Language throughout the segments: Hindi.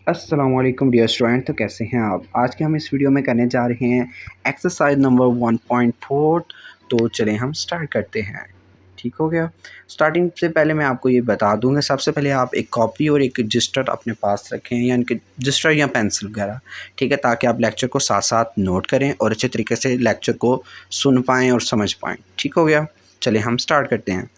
अस्सलाम वालेकुम डियर स्टूडेंट। तो कैसे हैं आप? आज के हम इस वीडियो में करने जा रहे हैं एक्सरसाइज नंबर 1.4। तो चलें हम स्टार्ट करते हैं। ठीक हो गया। स्टार्टिंग से पहले मैं आपको ये बता दूंगा, सबसे पहले आप एक कॉपी और एक रजिस्टर अपने पास रखें, यानी कि रजिस्टर या पेंसिल वगैरह। ठीक है, ताकि आप लेक्चर को साथ साथ नोट करें और अच्छे तरीके से लेक्चर को सुन पाएँ और समझ पाएँ। ठीक हो गया। चलिए हम स्टार्ट करते हैं।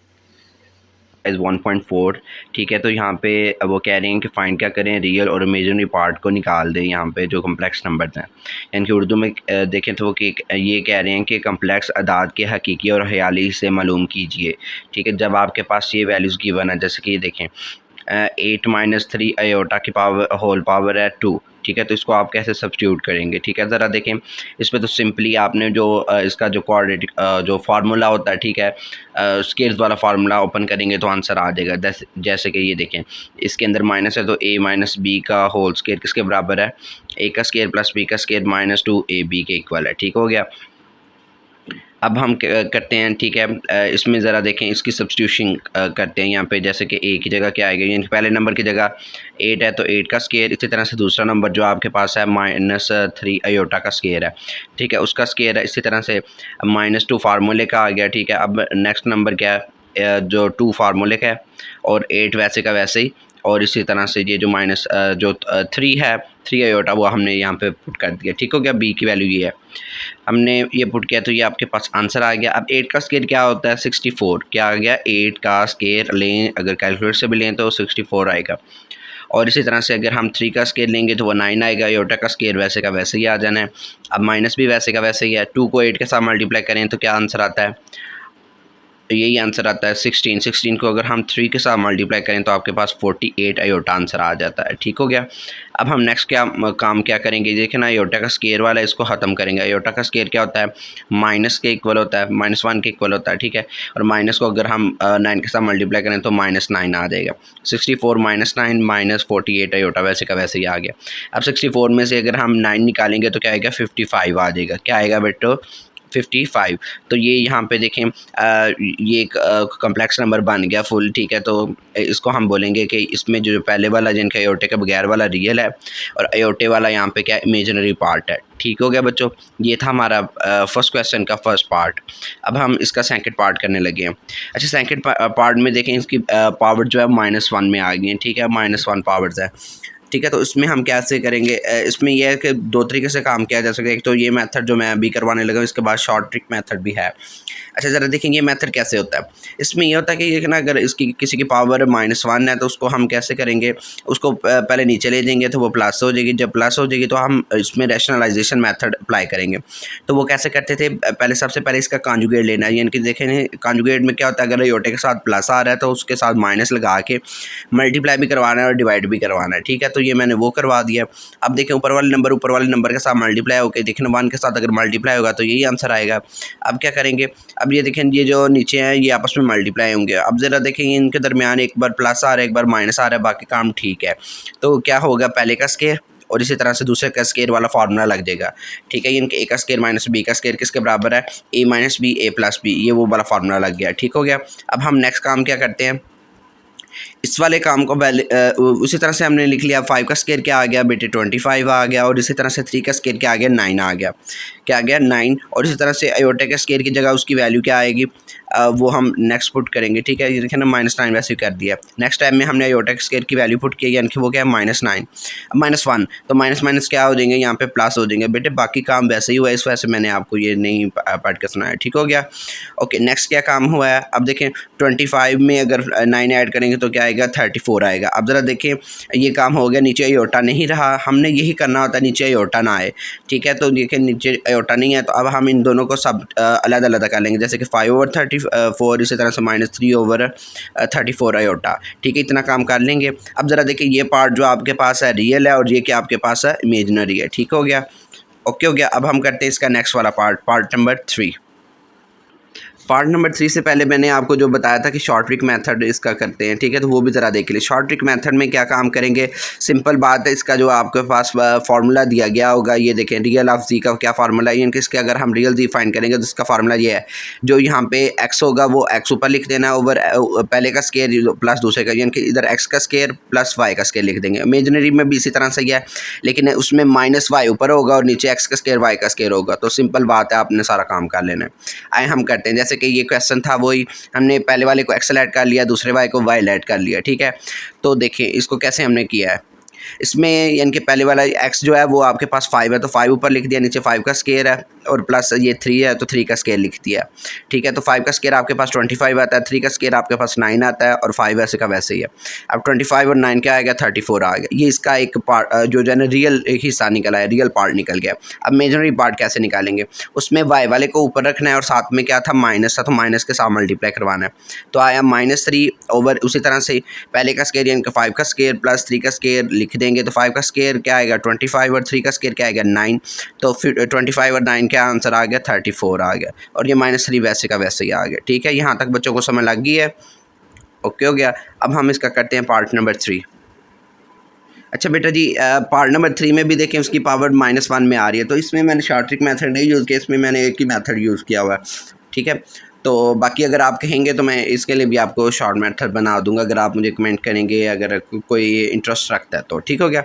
इज़ 1.4। ठीक है, तो यहाँ पे वो कह रहे हैं कि फाइंड क्या करें, रियल और इमेजिनरी पार्ट को निकाल दें यहाँ पे जो कम्प्लेक्स नंबर्स हैं। यानी कि उर्दू में देखें तो वो कि ये कह रहे हैं कि कम्प्लेक्स अदाद के हकीकी और ख्याली से मालूम कीजिए। ठीक है, जब आपके पास ये वैल्यूज़ गिवन है, जैसे कि ये देखें 8-3 अयोटा की पावर होल पावर है 2। ठीक है, तो इसको आप कैसे सब्स्टिट्यूट करेंगे? ठीक है, ज़रा देखें इस पे। तो सिंपली आपने जो इसका जो क्वाड्रेटिक जो फार्मूला होता है, ठीक है, स्केल्स वाला फार्मूला ओपन करेंगे तो आंसर आ जाएगा। जैसे कि ये देखें, इसके अंदर माइनस है तो a माइनस बी का होल स्केयर किसके बराबर है? a का स्केयर प्लस b का स्केयर माइनस 2ab के इक्वल है। ठीक हो गया। अब हम करते हैं, ठीक है, इसमें ज़रा देखें, इसकी सब्स्टिट्यूशन करते हैं यहाँ पे। जैसे कि ए की जगह क्या आएगा, यानी पहले नंबर की जगह 8 है तो 8 का स्केयर, इसी तरह से दूसरा नंबर जो आपके पास है -3 अयोटा का स्केयर है। ठीक है, उसका स्केयर है, इसी तरह से -2 फार्मूले का आ गया। ठीक है, अब नेक्स्ट नंबर क्या है, जो 2 फार्मूले का है और 8 वैसे का वैसे ही। और इसी तरह से ये जो जो 3 है, 3 अयोटा, वो हमने यहाँ पे पुट कर दिया। ठीक हो गया, बी की वैल्यू ये है, हमने ये पुट किया तो ये आपके पास आंसर आ गया। अब 8 का स्केयर क्या होता है? 64। क्या आ गया? 8 का स्केयर लें, अगर कैलकुलेटर से भी लें तो 64 आएगा। और इसी तरह से अगर हम 3 का स्केयर लेंगे तो वो 9 आएगा। अयोटा का स्केयर वैसे का वैसे ही आ जाना है। अब माइनस भी वैसे का वैसे ही है। 2 को 8 के साथ मल्टीप्लाई करें तो क्या आंसर आता है? तो यही आंसर आता है 16 को अगर हम 3 के साथ मल्टीप्लाई करें तो आपके पास 48 अयोटा आंसर आ जाता है। ठीक हो गया। अब हम नेक्स्ट काम क्या करेंगे, देखिए ना, अयोटा का स्केयर वाला इसको ख़त्म करेंगे। अयोटा का स्केयर क्या होता है? माइनस के इक्वल होता है, -1 के इक्वल होता है। ठीक है, और माइनस को अगर हम 9 के साथ मल्टीप्लाई करें तो -9 आ जाएगा। 64 -9 -48 अयोटा वैसे का वैसे ही आ गया। अब 64 में से अगर हम 9 निकालेंगे तो क्या आएगा? 55 आ जाएगा। क्या आएगा बेटो? 55। तो ये यहाँ पे देखें, ये एक कम्प्लेक्स नंबर बन गया फुल। ठीक है, तो इसको हम बोलेंगे कि इसमें जो पहले वाला जिनका अयोटे के बगैर वाला रियल है और अयोटे वाला यहाँ पे क्या इमेजिनरी पार्ट है। ठीक हो गया बच्चों, ये था हमारा फर्स्ट क्वेश्चन का फर्स्ट पार्ट। अब हम इसका सेकंड पार्ट करने लगे हैं। अच्छा, सेकंड पार्ट में देखें, इसकी पावर जो है -1 में आ गई है। ठीक है, -1 पावर्स है। ठीक है, तो इसमें हम कैसे करेंगे? इसमें यह है कि 2 तरीके से काम किया जा सकता है। एक तो ये मेथड जो मैं अभी करवाने लगा हूँ, इसके बाद शॉर्ट ट्रिक मेथड भी है। अच्छा, ज़रा देखेंगे ये मेथड कैसे होता है। इसमें ये होता है कि ये ना, अगर इसकी किसी की पावर -1 है तो उसको हम कैसे करेंगे, उसको पहले नीचे ले जाएंगे तो वो प्लस हो जाएगी। जब प्लस हो जाएगी तो हम इसमें रैशनलाइजेशन मेथड अप्लाई करेंगे। तो वो कैसे करते थे? पहले सबसे पहले इसका कॉन्जुगेट लेना है। यानी कि देखें, कॉन्जुगेट में क्या होता है, अगर अयोटे के साथ प्लस आ रहा है तो उसके साथ माइनस लगा के मल्टीप्लाई भी करवाना है और डिवाइड भी करवाना है। ठीक है, तो ये मैंने वो करवा दिया। अब देखें, ऊपर वाले नंबर के साथ मल्टीप्लाई होकर, देखें 1 के साथ अगर मल्टीप्लाई होगा तो यही आंसर आएगा। अब क्या करेंगे, अब ये देखें, ये जो नीचे हैं ये आपस में मल्टीप्लाई होंगे। अब ज़रा देखेंगे, इनके दरमियान एक बार प्लस आ रहा है, एक बार माइनस आ रहा है, बाकी काम ठीक है। तो क्या होगा, पहले का स्केयर और इसी तरह से दूसरे का स्केयर वाला फार्मूला लग जाएगा। ठीक है, इनके ए का स्केयर माइनस बी का स्केयर किसके बराबर है? ए माइनस बी ए प्लस बी, ये वो वाला फार्मूला लग गया। ठीक हो गया। अब हम नेक्स्ट काम क्या करते हैं, इस वाले काम को उसी तरह से हमने लिख लिया। 5 का स्केयर क्या आ गया बेटे? 25 आ गया। और इसी तरह से 3 का स्केयर क्या आ गया? 9 आ गया। क्या आ गया? 9। और इसी तरह से अयोटा के स्केयर की जगह उसकी वैल्यू क्या आएगी, वो हम नेक्स्ट पुट करेंगे। ठीक है, ये देखिए ना, -9 वैसे ही कर दिया। नेक्स्ट टाइम में हमने अयोटा के स्केयर की वैल्यू पुट की, यानी कि वो क्या है? -9। अब -1 तो माइनस क्या हो जाएंगे, यहाँ पे प्लस हो जाएंगे। बेटे बाकी काम वैसे ही हुआ है, इस वजह से मैंने आपको ये नहीं पढ़ के सुनाया। ठीक हो गया। ओके, नेक्स्ट क्या काम हुआ है, अब देखें 25 में अगर 9 ऐड करेंगे तो क्या आएगा? 34 आएगा। अब ज़रा देखें, ये काम हो गया, नीचे अयोटा नहीं रहा। हमने यही करना होता है, नीचे अयोटा ना आए। ठीक है, तो देखें नीचे अयोटा नहीं है, तो अब हम इन दोनों को सब अलग अलग कर लेंगे। जैसे कि 5/34, इसी तरह से -3/34 अयोटा। ठीक है, इतना काम कर लेंगे। अब ज़रा देखिए, ये पार्ट जो आपके पास है रियल है और ये क्या आपके पास है? इमेजिनरी है। ठीक हो गया। ओके हो गया। अब हम करते हैं इसका नेक्स्ट वाला पार्ट नंबर 3। पार्ट नंबर 3 से पहले मैंने आपको जो बताया था कि शॉर्ट ट्रिक मेथड इसका करते हैं, ठीक है, तो वो भी ज़रा देख लीजिए। शॉर्ट ट्रिक मेथड में क्या काम करेंगे, सिंपल बात है, इसका जो आपके पास फार्मूला दिया गया होगा, ये देखें रियल ऑफ जी का क्या फार्मूला है, यानी कि इसके अगर हम रियल जी फाइंड करेंगे तो इसका फार्मूला ये है, जो यहाँ पे एक्स होगा वो एक्स ऊपर लिख देना है ओवर पहले का स्केयर प्लस दूसरे का, यानी कि इधर एक्स का स्केयर प्लस वाई का स्केयर लिख देंगे। इमेजिनरी में भी इसी तरह से ही है, लेकिन उसमें माइनस वाई ऊपर होगा और नीचे एक्स का स्केयर वाई का स्केयर होगा। तो सिंपल बात है, आपने सारा काम कर लेना है। आए हम करते हैं, जैसे कि ये क्वेश्चन था वही, हमने पहले वाले को एक्स ऐड कर लिया, दूसरे वाले को वाई ऐड कर लिया, ठीक है। तो देखिए इसको कैसे हमने किया है, इसमें यानी कि पहले वाला x जो है वो आपके पास 5 है, तो 5 ऊपर लिख दिया, नीचे 5 का स्केयर है, और प्लस ये 3 है तो 3 का स्केयर लिख दिया, ठीक है। तो 5 का स्केयर आपके पास 25 आता है, 3 का स्केयर आपके पास 9 आता है, और 5 वैसे का वैसे ही है। अब 25 और 9 क्या आएगा, 34 आ गया। ये इसका एक पार्ट जो है ना रियल एक हिस्सा निकला है, रियल पार्ट निकल गया। अब इमेजिनरी पार्ट कैसे निकालेंगे, उसमें y वाले को ऊपर रखना है और साथ में क्या था, माइनस था, तो माइनस के साथ मल्टीप्लाई करवाना है। तो आया -3 ओवर, उसी तरह से पहले का स्केयर यानी कि 5 का स्केयर प्लस 3 का स्केयर लिख देंगे, तो 5 का स्केयर क्या आएगा 25 और 3 का स्केयर क्या आएगा 9, तो फिर 25 और 9 क्या आंसर आ गया 34 आ गया, और ये -3 वैसे का वैसे ही आ गया, ठीक है। यहाँ तक बच्चों को समझ लग गई है, ओके हो गया। अब हम इसका करते हैं पार्ट नंबर 3। अच्छा बेटा जी, पार्ट नंबर 3 में भी देखें उसकी पावर -1 में आ रही है, तो इसमें मैंने शॉर्ट ट्रिक मेथड नहीं यूज़ किया, इसमें मैंने एक ही मेथड यूज़ किया हुआ है, ठीक है। तो बाकी अगर आप कहेंगे तो मैं इसके लिए भी आपको शॉर्ट मेथड बना दूंगा, अगर आप मुझे कमेंट करेंगे, अगर कोई इंटरेस्ट रखता है तो, ठीक हो गया।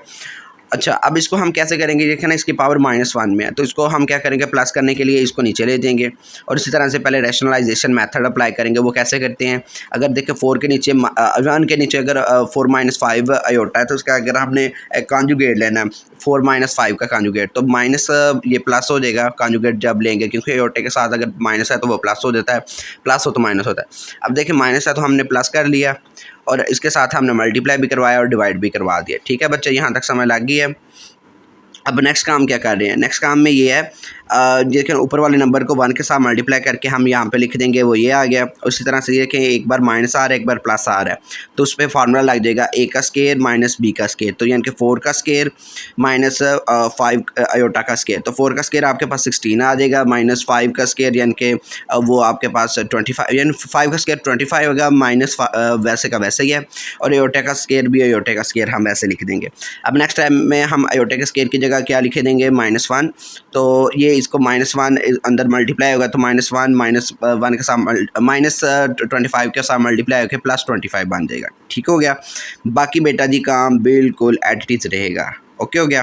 अच्छा, अब इसको हम कैसे करेंगे, देखिए ना इसकी पावर -1 में है, तो इसको हम क्या करेंगे, प्लस करने के लिए इसको नीचे ले देंगे, और इसी तरह से पहले रैशनलाइजेशन मेथड अप्लाई करेंगे। वो कैसे करते हैं, अगर देखें 4 के नीचे 1 के नीचे अगर 4 - 5 अयोटा है, तो उसका अगर हमने कॉन्जुगेट लेना है 4 - 5 का कॉन्जुगेट, तो माइनस ये प्लस हो जाएगा कॉन्जुगेट जब लेंगे, क्योंकि अयोटे के साथ अगर माइनस है तो वो प्लस हो जाता है, प्लस हो तो माइनस होता है। अब देखिए माइनस है तो हमने प्लस कर लिया, और इसके साथ हमने मल्टीप्लाई भी करवाया और डिवाइड भी करवा दिया, ठीक है बच्चे, यहाँ तक समझ लग गई है। अब नेक्स्ट काम क्या कर रहे हैं, नेक्स्ट काम में ये है, देखिए ऊपर वाले नंबर को 1 के साथ मल्टीप्लाई करके हम यहाँ पे लिख देंगे, वो ये आ गया। उसी तरह से देखिए एक बार माइनस आ रहा है, एक बार प्लस आ रहा है, तो उस पर फार्मूला लग जाएगा a का स्केयर माइनस b का स्केयर, तो यानी कि 4 का स्केयर माइनस 5 अयोटा का स्केयर, तो 4 का स्केयर आपके पास 16 आ जाएगा, माइनस 5 का स्केयर यानी कि वो आपके पास 25, यानी 5 का स्केयर 25 होगा, माइनस वैसे का वैसे ही है, और अयोटा का स्केयर भी अयोटे का स्केयर हम वैसे लिख देंगे। अब नेक्स्ट टाइम में हम अयोटे के स्केयर की जगह क्या लिखे देंगे, -1, तो ये इसको -1 अंदर मल्टीप्लाई होगा, तो -1 -1 के साथ -25 के साथ मल्टीप्लाई होकर +25 बन जाएगा, ठीक हो गया। बाकी बेटा जी काम बिल्कुल एज इट इज़ रहेगा, ओके हो गया।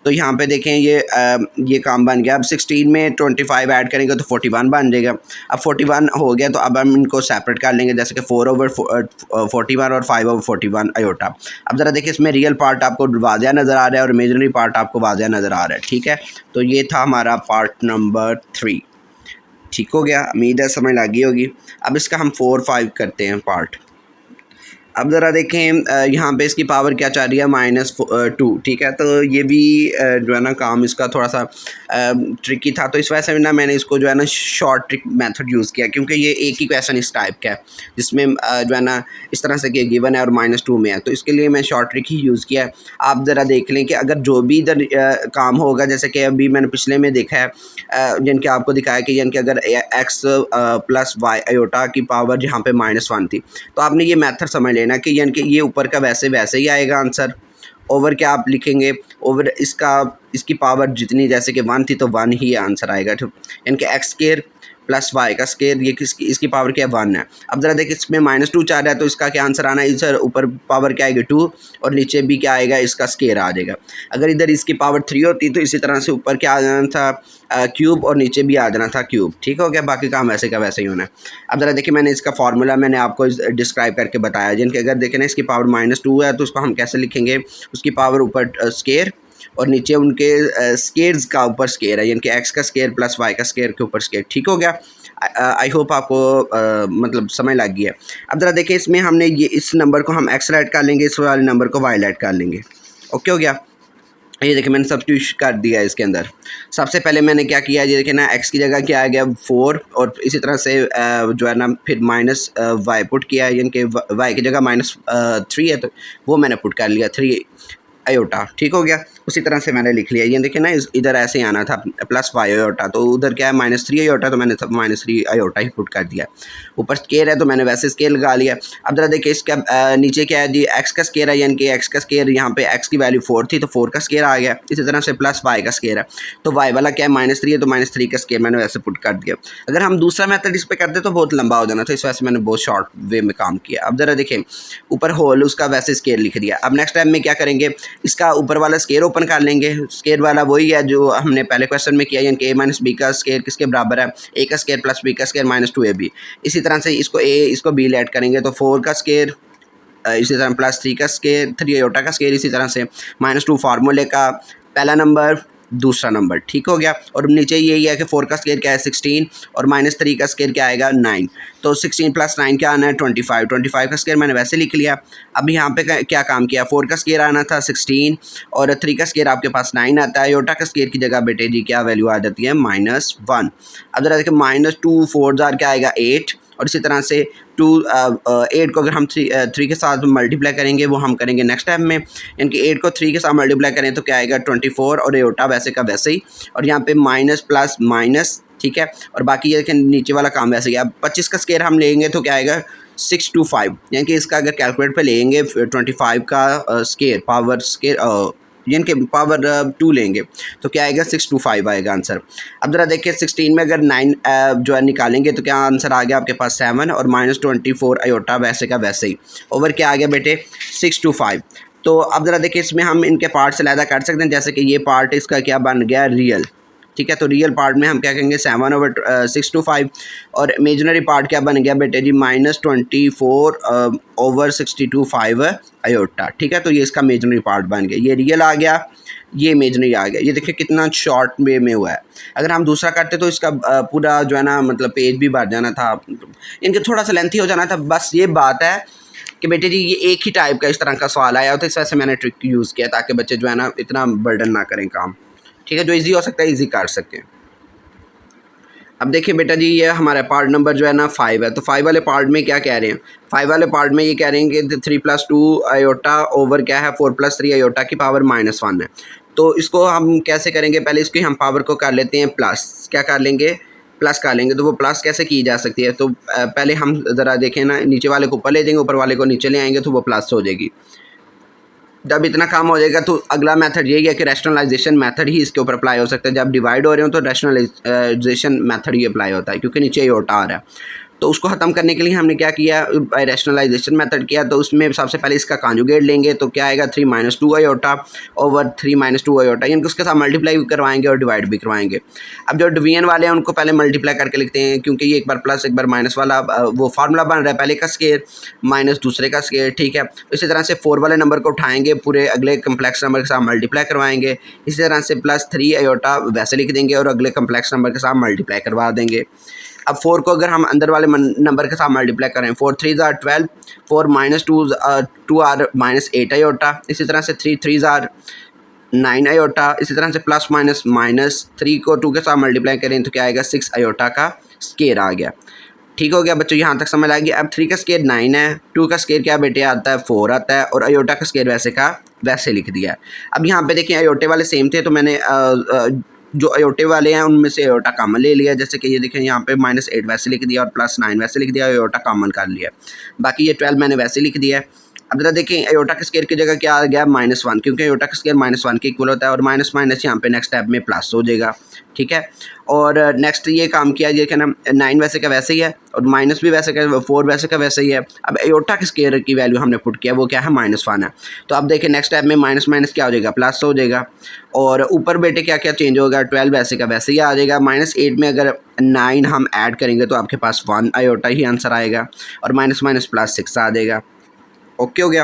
तो यहाँ पे देखें ये काम बन गया। अब 16 में 25 ऐड करेंगे तो 41 बन जाएगा। अब 41 हो गया तो अब हम इनको सेपरेट कर लेंगे, जैसे कि 4 ओवर 41 और 5 ओवर 41 अयोटा। अब ज़रा देखिए इसमें रियल पार्ट आपको वाज़िया नज़र आ रहा है और इमेजिनरी पार्ट आपको वाज़िया नज़र आ रहा है, ठीक है। तो ये था हमारा पार्ट नंबर 3, ठीक हो गया, उम्मीद है समझ लगी होगी। अब इसका हम 4, 5 करते हैं पार्ट। अब ज़रा देखें यहाँ पे इसकी पावर क्या चाह रही है, -2, ठीक है। तो ये भी जो है ना काम इसका थोड़ा सा ट्रिकी था, तो इस वजह से ना मैंने इसको जो है ना शॉर्ट ट्रिक मेथड यूज़ किया, क्योंकि ये एक ही क्वेश्चन इस टाइप का है जिसमें जो है ना इस तरह से कि गिवन है और -2 में है, तो इसके लिए मैं शॉर्ट ट्रिक ही यूज़ किया है। आप ज़रा देख लें कि अगर जो भी इधर काम होगा, जैसे कि अभी मैंने पिछले में देखा है जिनके आपको दिखाया कि यानी कि अगर x + y अयोटा की पावर जहाँ पे -1 थी, तो आपने ये मेथड समझ लेना कि यानी कि ये ऊपर का वैसे वैसे ही आएगा आंसर, ओवर क्या आप लिखेंगे, ओवर इसकी पावर जितनी जैसे कि 1 थी तो 1 ही आंसर आएगा, ठीक, यानी कि एक्स स्केयर प्लस वाई का स्केयर, ये इसकी पावर क्या है 1 है। अब ज़रा देखिए इसमें -2 चाह रहा है, तो इसका क्या आंसर आना है, इधर ऊपर पावर क्या आएगी 2 और नीचे भी क्या आएगा, इसका स्केयर आ जाएगा। अगर इधर इसकी पावर 3 होती तो इसी तरह से ऊपर क्या आ जाना था क्यूब और नीचे भी आ जाना था क्यूब, ठीक हो गया। बाकी काम वैसे का वैसे ही होना है। अब ज़रा देखिए मैंने इसका फार्मूला मैंने आपको डिस्क्राइब करके बताया, जिनके अगर देखें ना इसकी पावर -2 है तो उसको हम कैसे लिखेंगे, उसकी पावर ऊपर स्केयर और नीचे उनके स्केयर्स का ऊपर स्केयर है, यानी कि एक्स का स्केयर प्लस वाई का स्केयर के ऊपर स्केयर, ठीक हो गया। आई होप आपको मतलब समझ लग गई है। अब ज़रा देखिए इसमें हमने ये इस नंबर को हम एक्स ऐड कर लेंगे, इस वाले नंबर को वाई ऐड कर लेंगे, ओके हो गया। ये देखिए मैंने सब्स्टिट्यूट कर दिया है इसके अंदर। सबसे पहले मैंने क्या किया, ये देखिए ना एक्स की जगह क्या आ गया 4, और इसी तरह से जो है ना फिर माइनस वाई पुट किया है, यानी कि वाई की जगह -3 है तो वो मैंने पुट कर लिया 3, आयोटा। ठीक हो गया, उसी तरह से मैंने लिख लिया। ये देखिए ना, इधर ऐसे ही आना था +5 आयोटा, तो उधर क्या है -3 आयोटा, तो मैंने -3 आयोटा ही पुट कर दिया। ऊपर स्केयर है तो मैंने वैसे स्केयर लगा लिया। अब जरा देखिए इसका नीचे क्या है जी, एक्स का स्केयर है, यानी कि एक्स का स्केयर यहाँ पे एक्स की वैल्यू 4 थी तो 4 का स्केयर आ गया। इसी तरह से प्लस वाई का स्केयर है, तो वाई वाला क्या है -3 है, तो -3 का स्केयर मैंने वैसे पुट कर दिया। अगर हम दूसरा मेथड इस पर करते तो बहुत लंबा हो जाना था, इस वजह से मैंने बहुत शॉर्ट वे में काम किया। अब जरा देखें, ऊपर होल उसका वैसे स्केयर लिख दिया। अब नेक्स्ट टाइम में क्या करेंगे, इसका ऊपर वाला स्केयर ओपन कर लेंगे। स्केयर वाला वही है जो हमने पहले क्वेश्चन में किया, यानी कि a - b का स्केयर किसके बराबर है, a का स्केयर प्लस b का स्केयर -2ab। इसी तरह से इसको a इसको b ऐड करेंगे तो 4 का स्केयर, इसी तरह +3 का स्केयर, 3 आयोटा का स्केयर, इसी तरह से -2 फार्मूले का पहला नंबर दूसरा नंबर। ठीक हो गया। और नीचे यही है कि 4 का स्केयर क्या है 16 और -3 का स्केयर क्या आएगा 9, तो 16 + 9 क्या आना है 25। 25 का स्केयर मैंने वैसे लिख लिया। अब यहाँ पे क्या काम किया, 4 का स्केयर आना था 16 और 3 का स्केयर आपके पास 9 आता है। आयोटा का स्केयर की जगह बेटे जी क्या वैल्यू आ जाती है -1। अब जरा देखिए -2 4 जार क्या आएगा 8, और इसी तरह से 8 को अगर हम 3 के साथ मल्टीप्लाई करेंगे, वो हम करेंगे नेक्स्ट टाइम में, यानी कि 8 को 3 के साथ मल्टीप्लाई करें तो क्या आएगा 24, और आयोटा वैसे का वैसे ही, और यहाँ पे माइनस प्लस माइनस। ठीक है, और बाकी ये नीचे वाला काम वैसे ही। अब 25 का स्केयर हम लेंगे तो क्या आएगा 625, यानी कि इसका अगर कैलकुलेट पे लेंगे 25 का स्केयर पावर स्केयर यानी कि पावर 2 लेंगे तो क्या आएगा 625 आएगा आंसर। अब ज़रा देखिए 16 में अगर 9 जो है निकालेंगे तो क्या आंसर आ गया आपके पास 7 और -24 आयोटा वैसे का वैसे ही, ओवर क्या आ गया बेटे 625। तो अब ज़रा देखिए इसमें हम इनके पार्ट से अलग कर सकते हैं, जैसे कि ये पार्ट इसका क्या बन गया रियल। ठीक है, तो रियल पार्ट में हम क्या कहेंगे 7/625, और इमेजिनरी पार्ट क्या बन गया बेटे जी -24/62 आयोटा। ठीक है, तो ये इसका इमेजिनरी पार्ट बन गया, ये रियल आ गया, ये इमेजिनरी आ गया। ये देखिए कितना शॉर्ट वे में हुआ है। अगर हम दूसरा करते तो इसका पूरा जो है ना मतलब पेज भी भर जाना था, इनके थोड़ा सा लेंथी हो जाना था। बस ये बात है कि बेटे जी ये एक ही टाइप का इस तरह का सवाल आया तो इस वजह से मैंने ट्रिक यूज़ किया ताकि बच्चे जो है ना इतना बर्डन ना करें काम। ठीक है, जो इजी हो सकता है इजी कर सकें। अब देखिए बेटा जी ये हमारा पार्ट नंबर जो है ना 5 है, तो 5 वाले पार्ट में क्या कह रहे हैं, 5 वाले पार्ट में ये कह रहे हैं कि 3 + 2 आयोटा ओवर क्या है 4 + 3 आयोटा की पावर -1 है। तो इसको हम कैसे करेंगे, पहले इसकी हम पावर को कर लेते हैं प्लस, क्या कर लेंगे प्लस कर लेंगे। तो वो प्लस कैसे की जा सकती है, तो पहले हम ज़रा देखें ना, नीचे वाले को ऊपर ले जाएंगे, ऊपर वाले को नीचे ले आएंगे तो वो प्लस हो जाएगी। जब इतना काम हो जाएगा तो अगला मेथड यही है कि रैशनलाइजेशन मेथड ही इसके ऊपर अप्लाई हो सकता है। जब डिवाइड हो रहे हो तो रैशनलाइजेशन मेथड ही अप्लाई होता है, क्योंकि नीचे आयोटा आ रहा है। तो उसको ख़त्म करने के लिए हमने क्या किया, रैशनलाइजेशन मेथड किया। तो उसमें सबसे पहले इसका कॉन्जुगेट लेंगे तो क्या आएगा 3 - 2 आयोटा ओवर 3 - 2 आयोटा, यानी कि उसके साथ मल्टीप्लाई भी करवाएंगे और डिवाइड भी करवाएंगे। अब जो डिवीजन वाले हैं उनको पहले मल्टीप्लाई करके लिखते हैं, क्योंकि ये एक बार प्लस एक बार माइनस वाला वो फार्मूला बन रहा है, पहले का स्केयर माइनस दूसरे का स्केयर। ठीक है, इसी तरह से 4 वाले नंबर को उठाएंगे, पूरे अगले कम्प्लेक्स नंबर के साथ मल्टीप्लाई करवाएंगे। इसी तरह से +3 आयोटा वैसे लिख देंगे और अगले कम्प्लेक्स नंबर के साथ मल्टीप्लाई करवा देंगे। अब 4 को अगर हम अंदर वाले नंबर के साथ मल्टीप्लाई करें, 4 3 ज़ार 12, 4 - 2 आर -8 आयोटा। इसी तरह से 3 3 ज़ार 9 आयोटा। इसी तरह से प्लस माइनस -3 को 2 के साथ मल्टीप्लाई करें तो क्या आएगा 6 आयोटा का स्केयर आ गया। ठीक हो गया बच्चों, यहाँ तक समझ आएगी। अब 3 का स्केयर 9 है, 2 का स्केयर क्या बेटे आता है 4 आता है, और आयोटा का स्केयर वैसे का वैसे लिख दिया है। अब यहाँ पे देखिए आयोटे वाले सेम थे तो मैंने जो आयोटे वाले हैं उनमें से आयोटा कॉमन ले लिया, जैसे कि ये देखें यहाँ पे -8 वैसे लिख दिया और +9 वैसे लिख दिया, आयोटा कॉमन कर लिया। बाकी ये 12 मैंने वैसे लिख दिया है। अब जरा देखें आयोटा के स्केयर की जगह क्या आ गया -1, क्योंकि आयोटा का स्केयर -1 के इक्वल होता है, और माइनस माइनस यहाँ पे नेक्स्ट स्टेप में प्लस हो जाएगा। ठीक है, और नेक्स्ट ये काम किया ये क्या ना 9 वैसे का वैसे ही है, और माइनस भी वैसे का 4 वैसे का वैसे ही है। अब आयोटा के स्केयर की वैल्यू हमने पुट किया, वो क्या है -1 है। तो अब देखिए नेक्स्ट स्टेप में माइनस माइनस क्या हो जाएगा प्लस हो जाएगा, और ऊपर बेटे क्या क्या चेंज होगा 12 वैसे का वैसे ही आ जाएगा। -8 में अगर 9 हम ऐड करेंगे तो आपके पास 1 आयोटा ही आंसर आएगा, और माइनस माइनस +6 आ जाएगा। ओके हो गया।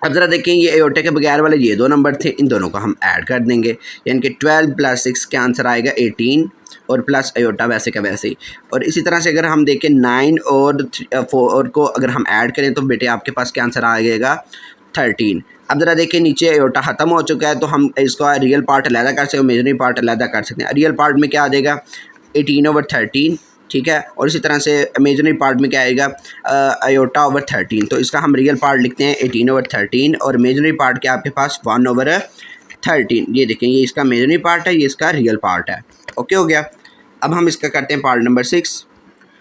अब ज़रा देखें ये आयोटे के बगैर वाले ये 2 नंबर थे, इन दोनों को हम ऐड कर देंगे, यानी कि 12 + 6 का आंसर आएगा 18, और प्लस आयोटा वैसे का वैसे ही। और इसी तरह से अगर हम देखें 9 और 4 को अगर हम ऐड करें तो बेटे आपके पास क्या आंसर आएगा 13। अब ज़रा देखिए नीचे आयोटा ख़त्म हो चुका है, तो हम इसका रियल पार्ट अलहदा कर सकते हैं, इमेजिनरी पार्ट अलहदा कर सकते हैं। रियल पार्ट में क्या आ जाएगा 18/13, ठीक है। और इसी तरह से इमेजिनरी पार्ट में क्या आएगा, आयोटा ओवर 13। तो इसका हम रियल पार्ट लिखते हैं 18 ओवर 13 और इमेजिनरी पार्ट क्या आपके पास 1 ओवर 13। ये देखें, ये इसका इमेजिनरी पार्ट है, ये इसका रियल पार्ट है। ओके हो गया। अब हम इसका करते हैं पार्ट नंबर 6।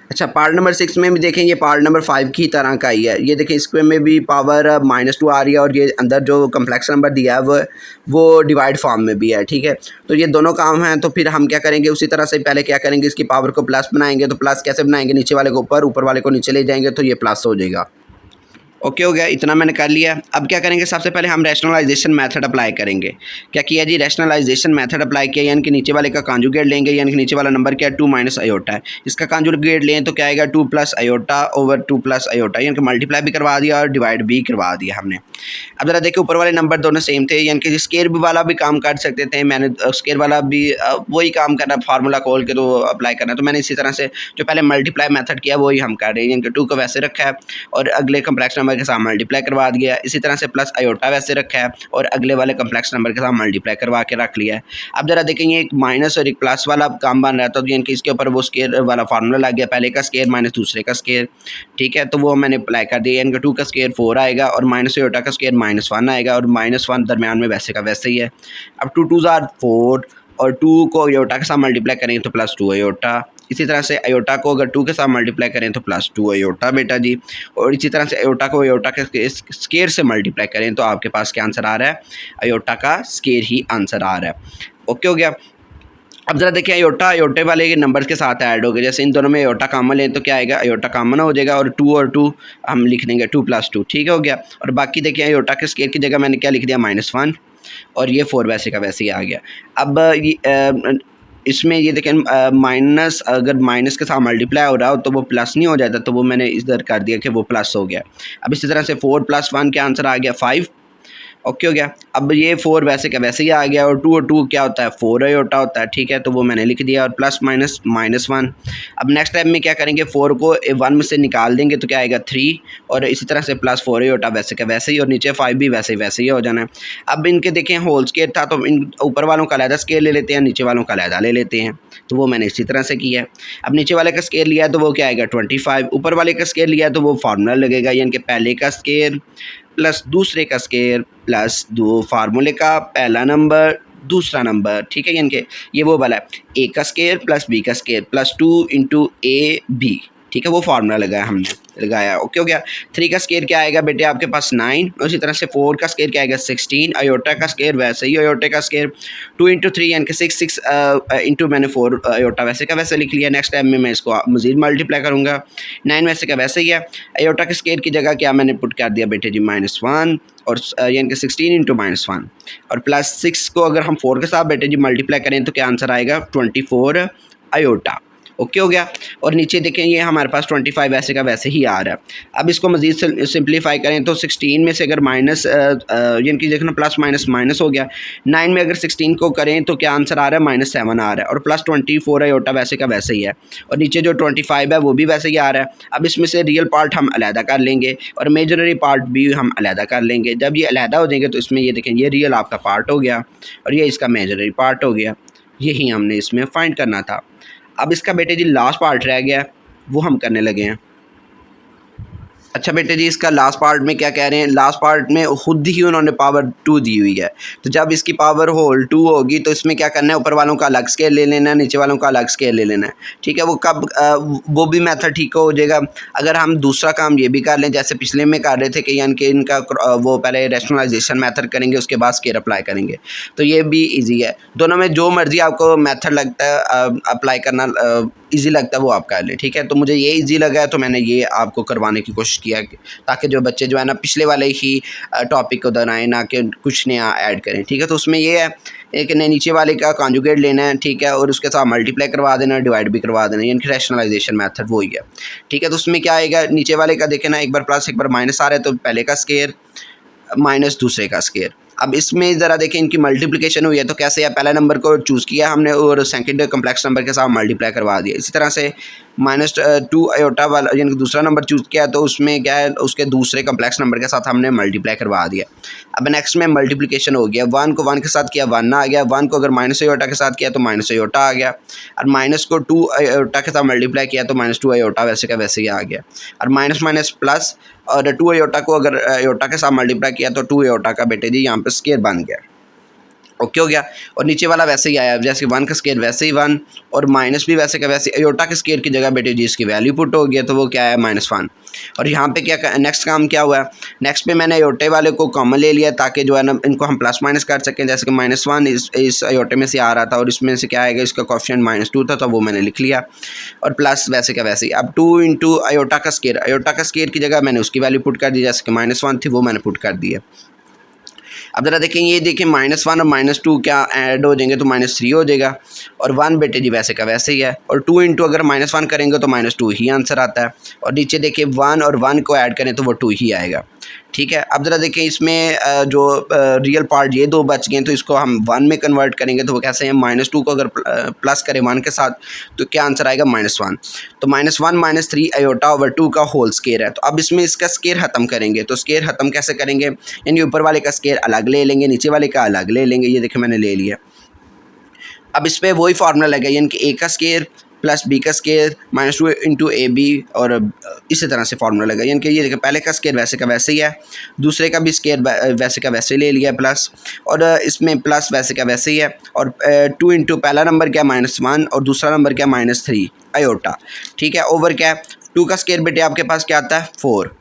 अच्छा, पार्ट नंबर 6 में भी देखें, ये पार्ट नंबर 5 की तरह का ही है। ये देखें, इसमें में भी पावर -2 आ रही है और ये अंदर जो कम्प्लेक्स नंबर दिया है वो डिवाइड फॉर्म में भी है। ठीक है, तो ये दोनों काम हैं। तो फिर हम क्या करेंगे, उसी तरह से पहले क्या करेंगे, इसकी पावर को प्लस बनाएंगे। तो प्लस कैसे बनाएंगे, नीचे वाले को ऊपर वाले को नीचे ले जाएंगे तो ये प्लस हो जाएगा। ओके हो गया, इतना मैंने कर लिया। अब क्या करेंगे, सबसे पहले हम रैशनलाइजेशन मेथड अप्लाई करेंगे। क्या किया जी, रैशनलाइजेशन मेथड अप्लाई किया, यानी कि नीचे वाले का कॉन्जुगेट लेंगे, यानी कि नीचे वाला नंबर क्या है 2 माइनस आयोटा है, इसका कॉन्जुगेट लें तो क्या आएगा 2 plus iota over 2 plus iota, यानी कि मल्टीप्लाई भी करवा दिया और डिवाइड भी करवा दिया हमने। अब ज़रा देखिए, ऊपर वाले नंबर दोनों सेम थे, यानी कि स्केयर वाला भी काम कर सकते थे। मैंने स्केयर वाला भी वही काम करना, फार्मूला खोल के तो अप्लाई करना, तो मैंने इसी तरह से जो पहले मल्टीप्लाई मेथड किया वही हम कर रहे हैं, यानी कि 2 को वैसे रखा है और अगले कम्प्लेक्स नंबर के साथ मल्टीप्लाई करवा दिया। इसी तरह से प्लस आयोटा वैसे रखा है और अगले वाले कम्प्लेक्स नंबर के साथ मल्टीप्लाई करवा के रख लिया है। अब जरा देखेंगे, एक माइनस और एक प्लस वाला काम बन रहा है, तो यानी कि इसके ऊपर वो स्केयर वाला फार्मूला लग गया, पहले का स्केयर माइनस दूसरे का स्केयर। ठीक है, तो वो मैंने अप्लाई कर दिया, यानी कि 2 का स्केयर 4 आएगा और माइनस आयोटा का स्केयर -1 आएगा और -1 दरमियान में वैसे का वैसे ही है। अब 2 2 आर 4 और 2 को आयोटा के साथ मल्टीप्लाई करेंगे तो +2 आयोटा। इसी तरह से आयोटा को अगर 2 के साथ मल्टीप्लाई करें तो +2 आयोटा बेटा जी। और इसी तरह से आयोटा को आयोटा के स्केयर से मल्टीप्लाई करें तो आपके पास क्या आंसर आ रहा है, आयोटा का स्केयर ही आंसर आ रहा है। ओके हो गया। अब ज़रा देखिए, आयोटा आयोटे वाले के नंबर के साथ ऐड हो गए, जैसे इन दोनों में आयोटा कॉमन लें तो क्या आएगा, आयोटा कॉमन हो जाएगा और 2 और 2 हम लिख देंगे 2 + 2। ठीक हो गया। और बाकी देखिए, आयोटा के स्केयर की जगह मैंने क्या लिख दिया -1 और ये 4 वैसे का वैसे ही आ गया। अब ये इसमें ये देखें, माइनस अगर माइनस के साथ मल्टीप्लाई हो रहा हो तो वो प्लस नहीं हो जाता, तो वो मैंने इधर कर दिया कि वो प्लस हो गया। अब इसी तरह से 4 + 1 क्या आंसर आ गया 5। ओके हो गया। अब ये 4 वैसे का वैसे ही आ गया और 2 और 2 क्या होता है 4 आयोटा होता है। ठीक है, तो वो मैंने लिख दिया और प्लस माइनस -1। अब नेक्स्ट टाइम में क्या करेंगे, 4 को 1 में से निकाल देंगे तो क्या आएगा 3 और इसी तरह से +4 आयोटा वैसे का वैसे ही और नीचे 5 भी वैसे ही हो जाना है। अब इनके देखें होल स्केयर था तो इन ऊपर वालों का अलहदा स्केयर ले लेते हैं, नीचे वालों का अलहदा ले लेते हैं, तो वो मैंने इसी तरह से किया है। अब नीचे वाले का स्केयर लिया है तो वो क्या आएगा 25, ऊपर वाले का स्केयर लिया है तो वो फार्मूला लगेगा, यानी कि पहले का स्केयर प्लस दूसरे का स्केयर प्लस दो फार्मूले का पहला नंबर दूसरा नंबर। ठीक है, यानी कि ये वो वाला है, ए का स्केयर प्लस बी का स्केयर +2 × AB। ठीक है, वो फार्मूला लगाया। ओके हो गया। 3 का स्केयर क्या आएगा बेटे आपके पास 9, और इसी तरह से 4 का स्केयर क्या आएगा 16, आयोटा का स्केयर वैसे ही आयोटे का स्केयर 2 × 3 यानी कि 6 इंटू मैंने 4 आयोटा वैसे का वैसे लिख लिया। नेक्स्ट टाइम में मैं इसको मज़ीद मल्टीप्लाई करूँगा, 9 वैसे का वैसे ही है। आयोटा के स्केयर की जगह क्या मैंने पुट कर दिया बेटे जी -1 और यानी कि 16 × -1 और +6 को अगर हम 4 के साथ बेटे जी मल्टीप्लाई करें तो क्या आंसर आएगा 24 आयोटा। ओके हो गया। और नीचे देखें, ये हमारे पास 25 वैसे का वैसे ही आ रहा है। अब इसको मज़ीद सिंप्लीफाई करें तो 16 में से अगर माइनस यानी कि देखना प्लस माइनस माइनस हो गया, 9 में अगर 16 को करें तो क्या आंसर आ रहा है -7 आ रहा है और +24 आयोटा वैसे का वैसे ही है और नीचे जो 25 है वो भी वैसे ही आ रहा है। अब इसमें से रियल पार्ट हम अलहदा कर लेंगे और इमेजिनरी पार्ट भी हम अलहदा कर लेंगे। जब ये अलहदा हो जाएंगे तो इसमें ये देखें, ये रियल आपका पार्ट हो गया और ये इसका इमेजिनरी पार्ट हो गया। यही हमने इसमें फाइंड करना था। अब इसका बेटे जी लास्ट पार्ट रह गया, वो हम करने लगे हैं। अच्छा बेटे जी, इसका लास्ट पार्ट में क्या कह रहे हैं, लास्ट पार्ट में खुद ही उन्होंने पावर 2 दी हुई है, तो जब इसकी पावर होल 2 होगी तो इसमें क्या करना है, ऊपर वालों का अलग स्केल ले लेना है, नीचे वालों का अलग स्केल ले लेना है। ठीक है, वो कब वो भी मेथड ठीक हो जाएगा अगर हम दूसरा काम ये भी कर लें जैसे पिछले में कर रहे थे कि यानी कि इनका वो पहले रैशनलाइजेशन मेथड करेंगे उसके बाद स्केल अप्लाई करेंगे, तो ये भी ईजी है। दोनों में जो मर्जी आपको मेथड लगता है अप्लाई करना ईजी लगता है वो आप कर लें। ठीक है, तो मुझे ये ईजी लगा है तो मैंने ये आपको करवाने की कोशिश किया ताकि जो बच्चे जो है ना पिछले वाले ही टॉपिक को दोहराएं, ना कि कुछ नया ऐड करें। ठीक है, तो उसमें ये है एक नीचे वाले का कॉन्जुगेट लेना है, ठीक है, और उसके साथ मल्टीप्लाई करवा देना, डिवाइड भी करवा देना, यानी कि रैशनलाइजेशन मेथड वही है। ठीक है, तो उसमें क्या आएगा, नीचे वाले का देखें ना, एक बार प्लस एक बार माइनस आ रहा है तो पहले का स्केयर माइनस दूसरे का स्केयर। अब इसमें ज़रा देखें इनकी मल्टीप्लिकेशन हुई है तो कैसे है, पहला नंबर को चूज़ किया हमने और सेकंड कम्प्लेक्स नंबर के साथ मल्टीप्लाई करवा दिया। इसी तरह से -2 आयोटा वाला यानी कि दूसरा नंबर चूज़ किया, तो उसमें क्या है, उसके दूसरे कम्प्लेक्स नंबर के साथ हमने मल्टीप्लाई करवा दिया। अब नेक्स्ट में मल्टीप्लिकेशन हो गया, 1 को 1 के साथ किया 1 आ गया, 1 को अगर माइनस आयोटा के साथ किया तो माइनस आयोटा आ गया, और माइनस को 2 आयोटा के साथ मल्टीप्लाई किया तो -2 आयोटा वैसे का वैसे ही आ गया, और माइनस माइनस प्लस, और 2 आयोटा को अगर आयोटा के साथ मल्टीप्लाई किया तो 2 आयोटा का बेटे जी यहाँ पे स्क्वायर बन गया। ओके हो गया। और नीचे वाला वैसे ही आया, जैसे 1 का स्क्वायर वैसे ही 1, और माइनस भी वैसे का वैसे, आयोटा के स्क्वायर की जगह बेटे जी इसकी वैल्यू पुट हो गया, तो वो क्या है -1। और यहाँ पे क्या नेक्स्ट काम क्या हुआ है, नेक्स्ट पे मैंने आयोटे वाले को कॉमन ले लिया ताकि जो है ना इनको हम प्लस माइनस कर सकें। जैसे कि -1 इस आयोटे में से आ रहा था और इसमें से क्या आएगा, इसका कोएफिशिएंट -2 था, तो वो मैंने लिख लिया, और प्लस वैसे का वैसे ही। अब 2 इंटू आयोटा का स्क्वायर की जगह मैंने उसकी वैल्यू पुट कर दी, जैसे कि -1 थी वो मैंने पुट कर दी है। अब ज़रा देखें, ये देखें -1 और -2 क्या ऐड हो जाएंगे तो -3 हो जाएगा, और 1 बेटे जी वैसे का वैसे ही है, और 2 इंटू अगर -1 करेंगे तो -2 ही आंसर आता है, और नीचे देखिए 1 और 1 को ऐड करें तो वो 2 ही आएगा। ठीक है, अब ज़रा देखें इसमें जो रियल पार्ट ये दो बच गए, तो इसको हम 1 में कन्वर्ट करेंगे, तो वो कैसे हैं, -2 को अगर प्लस करें 1 के साथ तो क्या आंसर आएगा, -1। तो -1 -3 आयोटा ओवर 2 का होल स्क्वायर है। तो अब इसमें इसका स्क्वायर ख़त्म करेंगे, तो स्क्वायर ख़त्म कैसे करेंगे, यानी ऊपर वाले का स्क्वायर अलग ले लेंगे, नीचे वाले का अलग ले लेंगे। ये देखिए मैंने ले लिया। अब इस पर वही फार्मूला लगा, यानी कि ए का स्क्वायर प्लस बी का स्क्वायर -2 इंटू ए बी, और इसी तरह से फार्मूला लगा, यानी कि ये देखिए पहले का स्क्वायर वैसे का वैसे ही है, दूसरे का भी स्क्वायर वैसे का वैसे ले लिया प्लस, और इसमें प्लस वैसे का वैसे ही है, और 2 इंटू पहला नंबर क्या -1 और दूसरा नंबर क्या -3 आयोटा। ठीक है, ओवर क्या है, 2 का स्क्वायर बेटे आपके पास क्या आता है 4,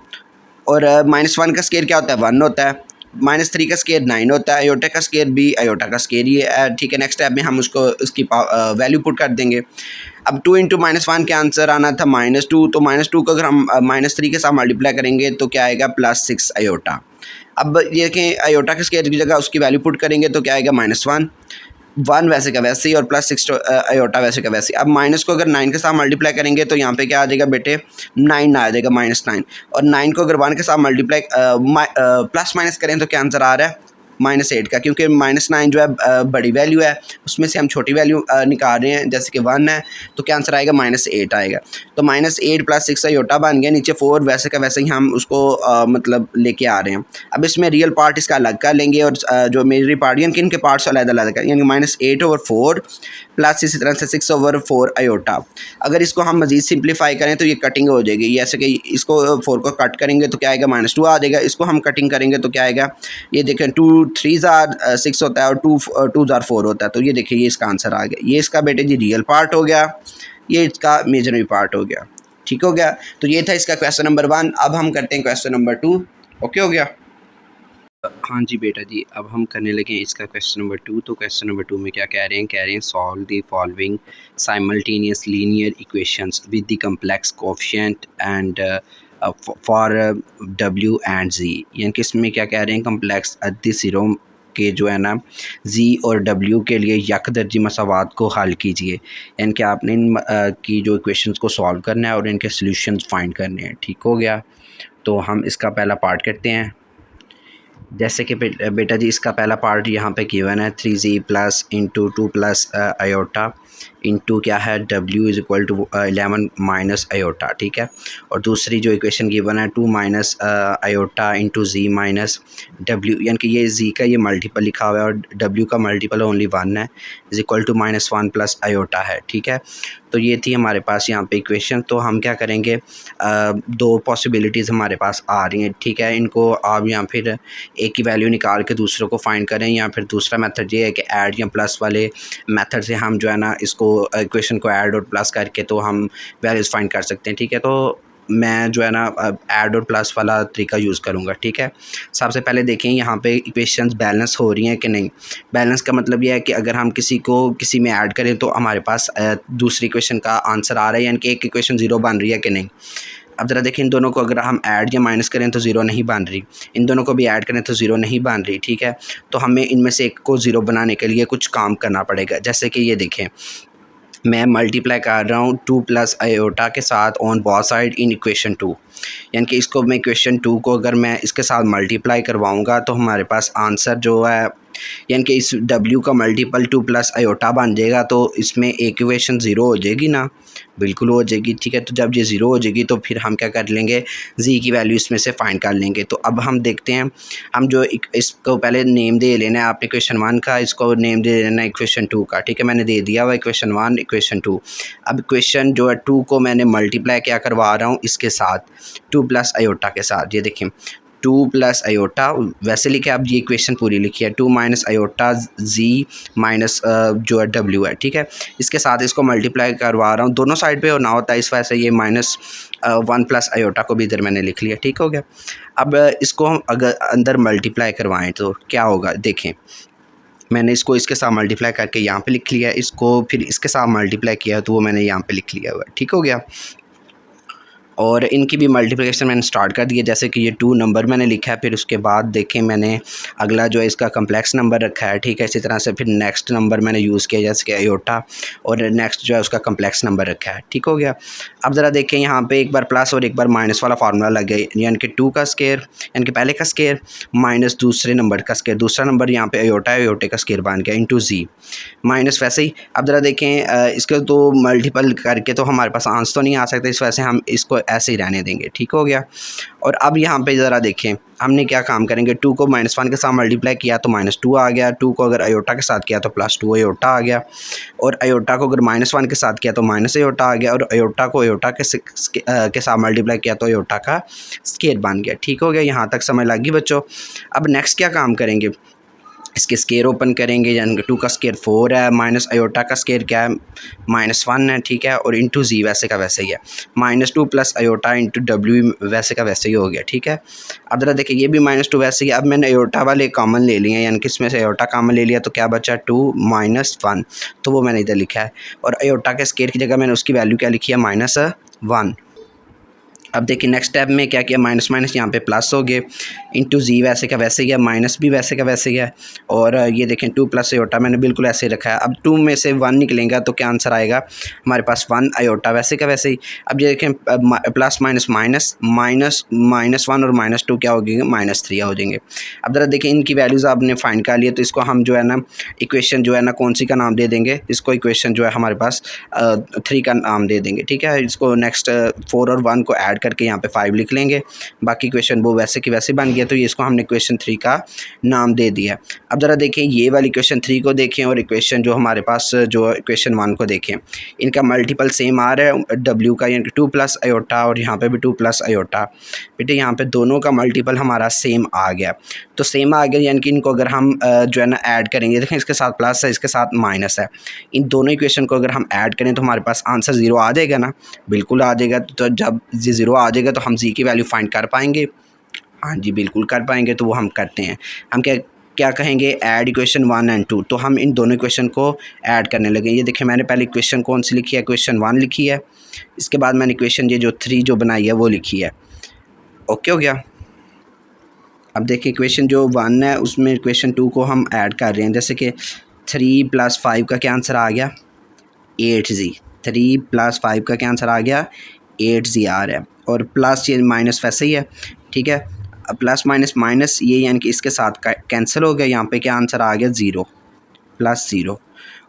और -1 का स्क्वायर क्या होता है 1 होता है, -3 का स्क्वायर 9 होता है, आयोटा का स्क्वायर भी आयोटा का स्क्वायर ही है। ठीक है, नेक्स्ट स्टेप में हम उसको इसकी वैल्यू पुट कर देंगे। अब 2 इंटू -1 के आंसर आना था -2, तो -2 को अगर हम -3 के साथ मल्टीप्लाई करेंगे तो क्या आएगा +6 आयोटा। अब ये देखें आयोटा के स्क्वायर की जगह उसकी वैल्यू पुट करेंगे तो क्या आएगा -1 वैसे का वैसे ही, और +6 आयोटा वैसे का वैसे ही। अब माइनस को अगर 9 के साथ मल्टीप्लाई करेंगे तो यहाँ पे क्या आ जाएगा बेटे 9 आ जाएगा, -9, और 9 को अगर 1 के साथ मल्टीप्लाई प्लस माइनस करें तो क्या आंसर आ रहा है -8 का, क्योंकि -9 जो है बड़ी वैल्यू है, उसमें से हम छोटी वैल्यू निकाल रहे हैं, जैसे कि 1 है, तो क्या आंसर आएगा -8 आएगा। तो -8 +6 आयोटा बन गया, नीचे 4 वैसे का वैसे ही हम उसको मतलब लेके आ रहे हैं। अब इसमें रियल पार्ट इसका अलग कर लेंगे, और जो मेरी पार्ट यानी कि इनके पार्ट्स अलग अलग कर, यानी -8/4 प्लस इसी तरह से 6/4 आयोटा। अगर इसको हम मज़ीद सिंप्लीफाई करें तो ये कटिंग हो जाएगी, जैसे कि इसको 4 को कट करेंगे तो क्या आएगा -2 आ जाएगा, इसको हम कटिंग करेंगे तो क्या आएगा, ये देखें 2 3 6 होता है और 2 4 होता है, तो ये देखिए ये इसका आंसर आ गया। ये इसका बेटे जी रियल पार्ट हो गया, ये इसका इमेजिनरी पार्ट हो गया। ठीक हो गया, तो ये था इसका क्वेश्चन नंबर 1। अब हम करते हैं क्वेश्चन नंबर 2। ओके हो गया। हाँ जी बेटा जी, अब हम करने लगे हैं इसका क्वेश्चन नंबर 2। तो क्वेश्चन नंबर 2 में क्या कह रहे हैं solve the following simultaneous linear equations with the complex coefficient and for W and Z। यानी कि इसमें क्या कह रहे हैं, कम्प्लेक्स अद्दी सिरों के जो है ना Z और W के लिए यकदर्जी मसावात को हल कीजिए। यानी कि आपने इन की जो इक्वेशंस को सॉल्व करना है और इनके सॉल्यूशंस फाइंड करने हैं। ठीक हो गया, तो हम इसका पहला पार्ट करते हैं। जैसे कि बेटा जी इसका पहला पार्ट यहाँ पे गिवन है 3z plus into 2 plus iota into क्या है W is equal to 11 minus iota. ठीक है, और दूसरी जो इक्वेशन गिवन है 2 minus iota into Z minus W, यानी कि ये Z का ये मल्टीपल लिखा हुआ है और W का मल्टीपल ओनली 1 है, is equal to -1 plus iota है। ठीक है, तो ये थी हमारे पास यहाँ पे इक्वेशन। तो हम क्या करेंगे, दो पॉसिबिलिटीज़ हमारे पास आ रही हैं। ठीक है, इनको आप या फिर एक की वैल्यू निकाल के दूसरों को फाइंड करें, या फिर दूसरा मेथड ये है कि ऐड या प्लस वाले मेथड से हम जो है ना इसको इक्वेशन को ऐड और प्लस करके तो हम वैल्यूज़ फाइंड कर सकते हैं। ठीक है, तो मैं जो है ना ऐड और प्लस वाला तरीका यूज़ करूँगा। ठीक है, सबसे पहले देखें यहाँ पे इक्वेशंस बैलेंस हो रही हैं कि नहीं। बैलेंस का मतलब यह है कि अगर हम किसी को किसी में ऐड करें तो हमारे पास दूसरी इक्वेशन का आंसर आ रहा है, यानी कि एक इक्वेशन 0 बन रही है कि नहीं। अब ज़रा देखें, इन दोनों को अगर हम ऐड या माइनस करें तो 0 नहीं बन रही, इन दोनों को भी ऐड करें तो 0 नहीं बन रही। ठीक है, तो हमें इनमें से एक को 0 बनाने के लिए कुछ काम करना पड़ेगा। जैसे कि ये देखें, मैं मल्टीप्लाई कर रहा हूँ 2 प्लस आयोटा के साथ on both side in equation 2, यानी कि इसको मैं इक्वेशन 2 को अगर मैं इसके साथ मल्टीप्लाई करवाऊँगा तो हमारे पास आंसर जो है यानी कि इस w का मल्टीपल 2 प्लस आयोटा बन जाएगा, तो इसमें इक्वेशन ज़ीरो हो जाएगी ना, बिल्कुल हो जाएगी। ठीक है, तो जब ये ज़ीरो हो जाएगी तो फिर हम क्या कर लेंगे, जी की वैल्यू इसमें से फाइंड कर लेंगे। तो अब हम देखते हैं, हम जो इसको पहले नेम दे लेना है आपने इक्वेशन 1 का, इसको नेम दे लेना है इक्वेशन 2 का। ठीक है, मैंने दे दिया हुआ इक्वेशन 1 इक्वेशन 2। अब इक्वेशन जो है 2 को मैंने मल्टीप्लाई क्या करवा रहा हूँ इसके साथ, 2 प्लस आयोटा के साथ। ये देखें 2 प्लस आयोटा वैसे लिखे, अब ये इक्वेशन पूरी लिखी है, 2 माइनस आयोटा जी माइनस जो है डब्ल्यू है। ठीक है, इसके साथ इसको मल्टीप्लाई करवा रहा हूँ, दोनों साइड पे ना होता है, इस वजह से ये माइनस 1 प्लस आयोटा को भी इधर मैंने लिख लिया। ठीक हो गया। अब इसको हम अगर अंदर मल्टीप्लाई करवाएं तो क्या होगा, देखें मैंने इसको इसके साथ मल्टीप्लाई करके यहाँ पे लिख लिया, इसको फिर इसके साथ मल्टीप्लाई किया तो वो मैंने यहाँ पे लिख लिया हुआ है। ठीक हो गया। और इनकी भी मल्टीप्लिकेशन मैंने स्टार्ट कर दी है, जैसे कि ये 2 नंबर मैंने लिखा है, फिर उसके बाद देखें मैंने अगला जो है इसका कम्प्लेक्स नंबर रखा है। ठीक है, इसी तरह से फिर नेक्स्ट नंबर मैंने यूज़ किया जैसे कि आयोटा, और नेक्स्ट जो है उसका कम्प्लेक्स नंबर रखा है। ठीक हो गया। अब ज़रा देखें यहाँ पे एक बार प्लस और एक बार माइनस वाला फार्मूला लग गया, यानी कि 2 का स्केयर यानी कि पहले का स्केयर माइनस दूसरे नंबर का स्केयर, दूसरा नंबर यहाँ पे आयोटा है, आयोटे का स्केयर बन गया इंटू जी माइनस वैसे ही। अब ज़रा देखें इसको तो मल्टीपल करके तो हमारे पास आंसर तो नहीं आ सकता, इस वजह से हम इसको ऐसे ही रहने देंगे। ठीक हो गया। और अब यहाँ पे ज़रा देखें हमने क्या काम करेंगे, 2 को -1 के साथ मल्टीप्लाई किया तो -2 आ गया, 2 को अगर आयोटा के साथ किया तो +2 आयोटा आ गया, और आयोटा को अगर -1 के साथ किया तो माइनस आयोटा आ गया, और आयोटा को आयोटा के साथ मल्टीप्लाई किया तो आयोटा का स्केयर बन गया। ठीक हो गया, यहाँ तक समझ लगी बच्चों। अब नेक्स्ट क्या काम करेंगे, इसके स्केयर ओपन करेंगे, यानी कि 2 का स्केयर 4 है, माइनस आयोटा का स्केयर क्या है -1 है। ठीक है, और इंटू जी वैसे का वैसे ही है, -2 प्लस आयोटा इंटू डब्ल्यू वैसे का वैसे ही हो गया। ठीक है, अब जरा देखिए ये भी -2 वैसे ही। अब मैंने आयोटा वाले कॉमन ले लिए हैं, यानी कि इसमें से आयोटा कॉमन ले लिया तो क्या बचा 2 -1, तो वो मैंने इधर लिखा है, और आयोटा के स्केयर की जगह मैंने उसकी वैल्यू क्या लिखी है -1। अब देखिए नेक्स्ट स्टेप में क्या किया, माइनस माइनस यहाँ पे प्लस हो गए, इंटू जी वैसे का वैसे ही है, माइनस भी वैसे का वैसे ही है, और ये देखें 2 प्लस आयोटा मैंने बिल्कुल ऐसे रखा है। अब 2 में से 1 निकलेगा तो क्या आंसर आएगा हमारे पास 1 आयोटा वैसे का वैसे ही। अब ये देखें प्लस माइनस माइनस -1 और -2 क्या हो जाएंगे -3 हो जाएंगे। अब ज़रा देखें इनकी वैल्यूज़ आपने फाइंड कर लिए, तो इसको हम जो है ना इक्वेशन जो है ना कौन सी का नाम दे देंगे, इसको इक्वेशन जो है हमारे पास 3 का नाम दे देंगे। ठीक है, इसको नेक्स्ट 4 और 1 को ऐड करके यहाँ पे 5 लिख लेंगे, बाकी इक्वेशन वो वैसे की वैसे बन गया, तो ये इसको हमने इक्वेशन 3 का नाम दे दिया। अब ज़रा देखें ये वाली इक्वेशन 3 को देखें और इक्वेशन जो हमारे पास जो इक्वेशन 1 को देखें, इनका मल्टीपल सेम आ रहा है डब्ल्यू का, यानी कि 2 प्लस आयोटा, और यहाँ पे भी 2 प्लस आयोटा। बेटे यहाँ पे दोनों का मल्टीपल हमारा सेम आ गया, तो सेम आ गया यानी कि इनको अगर हम जो है ना ऐड करेंगे, देखें इसके साथ प्लस है इसके साथ माइनस है, इन दोनों इक्वेशन को अगर हम ऐड करें तो हमारे पास आंसर 0 आ जाएगा ना, बिल्कुल आ जाएगा। तो जब ये 0 आ जाएगा तो हम जी की वैल्यू फाइंड कर पाएंगे, हाँ जी बिल्कुल कर पाएंगे। तो वो हम करते हैं, हम क्या कहेंगे, ऐड इक्वेशन 1 एंड 2, तो हम इन दोनों इक्वेशन को ऐड करने लगे। ये देखें मैंने पहले इक्वेशन कौन सी लिखी है, इक्वेशन 1 लिखी है, इसके बाद मैंने इक्वेशन ये जो 3 जो बनाई है वो लिखी है। ओके हो गया। अब देखिए इक्वेशन जो 1 है उसमें इक्वेशन 2 को हम ऐड कर रहे हैं, जैसे कि 3 + 5 का क्या आंसर आ गया 8g, 3 + 5 का क्या आंसर आ गया 8g आ रहा है, और प्लस ये माइनस वैसे ही है। ठीक है, प्लस माइनस माइनस ये यानी कि इसके साथ कैंसिल हो गया, यहाँ पे क्या आंसर आ गया 0 + 0,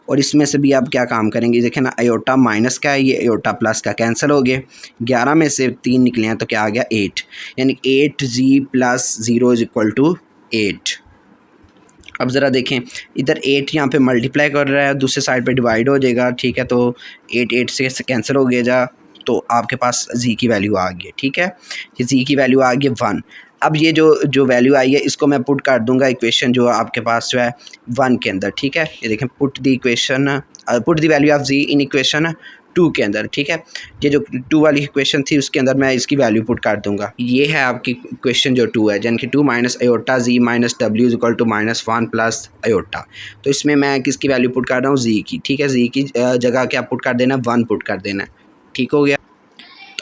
और इसमें से भी आप क्या काम करेंगे, देखें ना आयोटा माइनस का है, ये आयोटा प्लस का कैंसिल हो गए, 11 में से 3 निकले हैं तो क्या आ गया 8, यानी 8g + 0 = 8। अब ज़रा देखें इधर 8 यहाँ पे मल्टीप्लाई कर रहा है, दूसरे साइड पे डिवाइड हो जाएगा। ठीक है, तो 8 से कैंसिल हो गया जा, तो आपके पास जी की वैल्यू आ गई। ठीक है, ये जी की वैल्यू आ गई 1। अब ये जो वैल्यू आई है इसको मैं पुट कर दूंगा इक्वेशन जो आपके पास जो है 1 के अंदर। ठीक है, ये देखें put the value of Z in equation 2 के अंदर। ठीक है, ये जो 2 वाली इक्वेशन थी उसके अंदर मैं इसकी वैल्यू पुट कर दूंगा। ये है आपकी इक्वेशन जो 2 है, यानी कि 2 minus iota Z minus W equal to -1 plus iota. तो इसमें मैं किसकी वैल्यू पुट कर रहा हूँ, जी की। ठीक है, जी की जगह क्या पुट कर देना, 1 पुट कर देना। ठीक हो गया।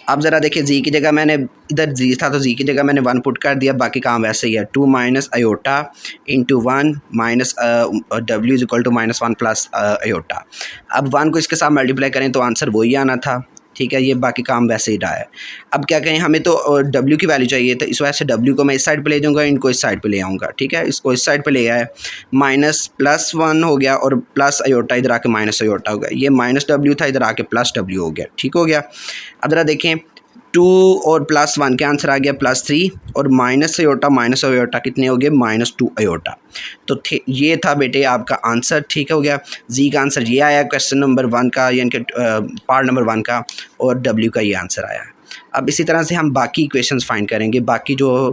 अब ज़रा देखिए जी की जगह मैंने इधर जी था तो जी की जगह मैंने 1 पुट कर दिया, बाकी काम वैसे ही है। 2 minus iota into 1 minus W equal to -1 plus iota. अब 1 को इसके साथ मल्टीप्लाई करें तो आंसर वही आना था, ठीक है, ये बाकी काम वैसे ही रहा है। अब क्या कहें, हमें तो W की वैल्यू चाहिए, तो इस वजह से W को मैं इस साइड पे ले जाऊंगा, इनको इस साइड पे ले आऊँगा। ठीक है, इसको इस साइड पे ले आया, -+1 हो गया और प्लस अयोटा इधर आके माइनस अयोटा हो गया। ये -W था, इधर आके +W हो गया। ठीक हो गया। अब ज़रा देखें 2 और +1 के आंसर आ गया +3 और माइनस अयोटा कितने हो गए, -2 अयोटा। तो ये था बेटे आपका आंसर। ठीक हो गया, जी का आंसर ये आया क्वेश्चन नंबर 1 का, यानी कि पार्ट नंबर 1 का, और W का ये आंसर आया। अब इसी तरह से हम बाकी इक्वेशंस फाइंड करेंगे, बाकी जो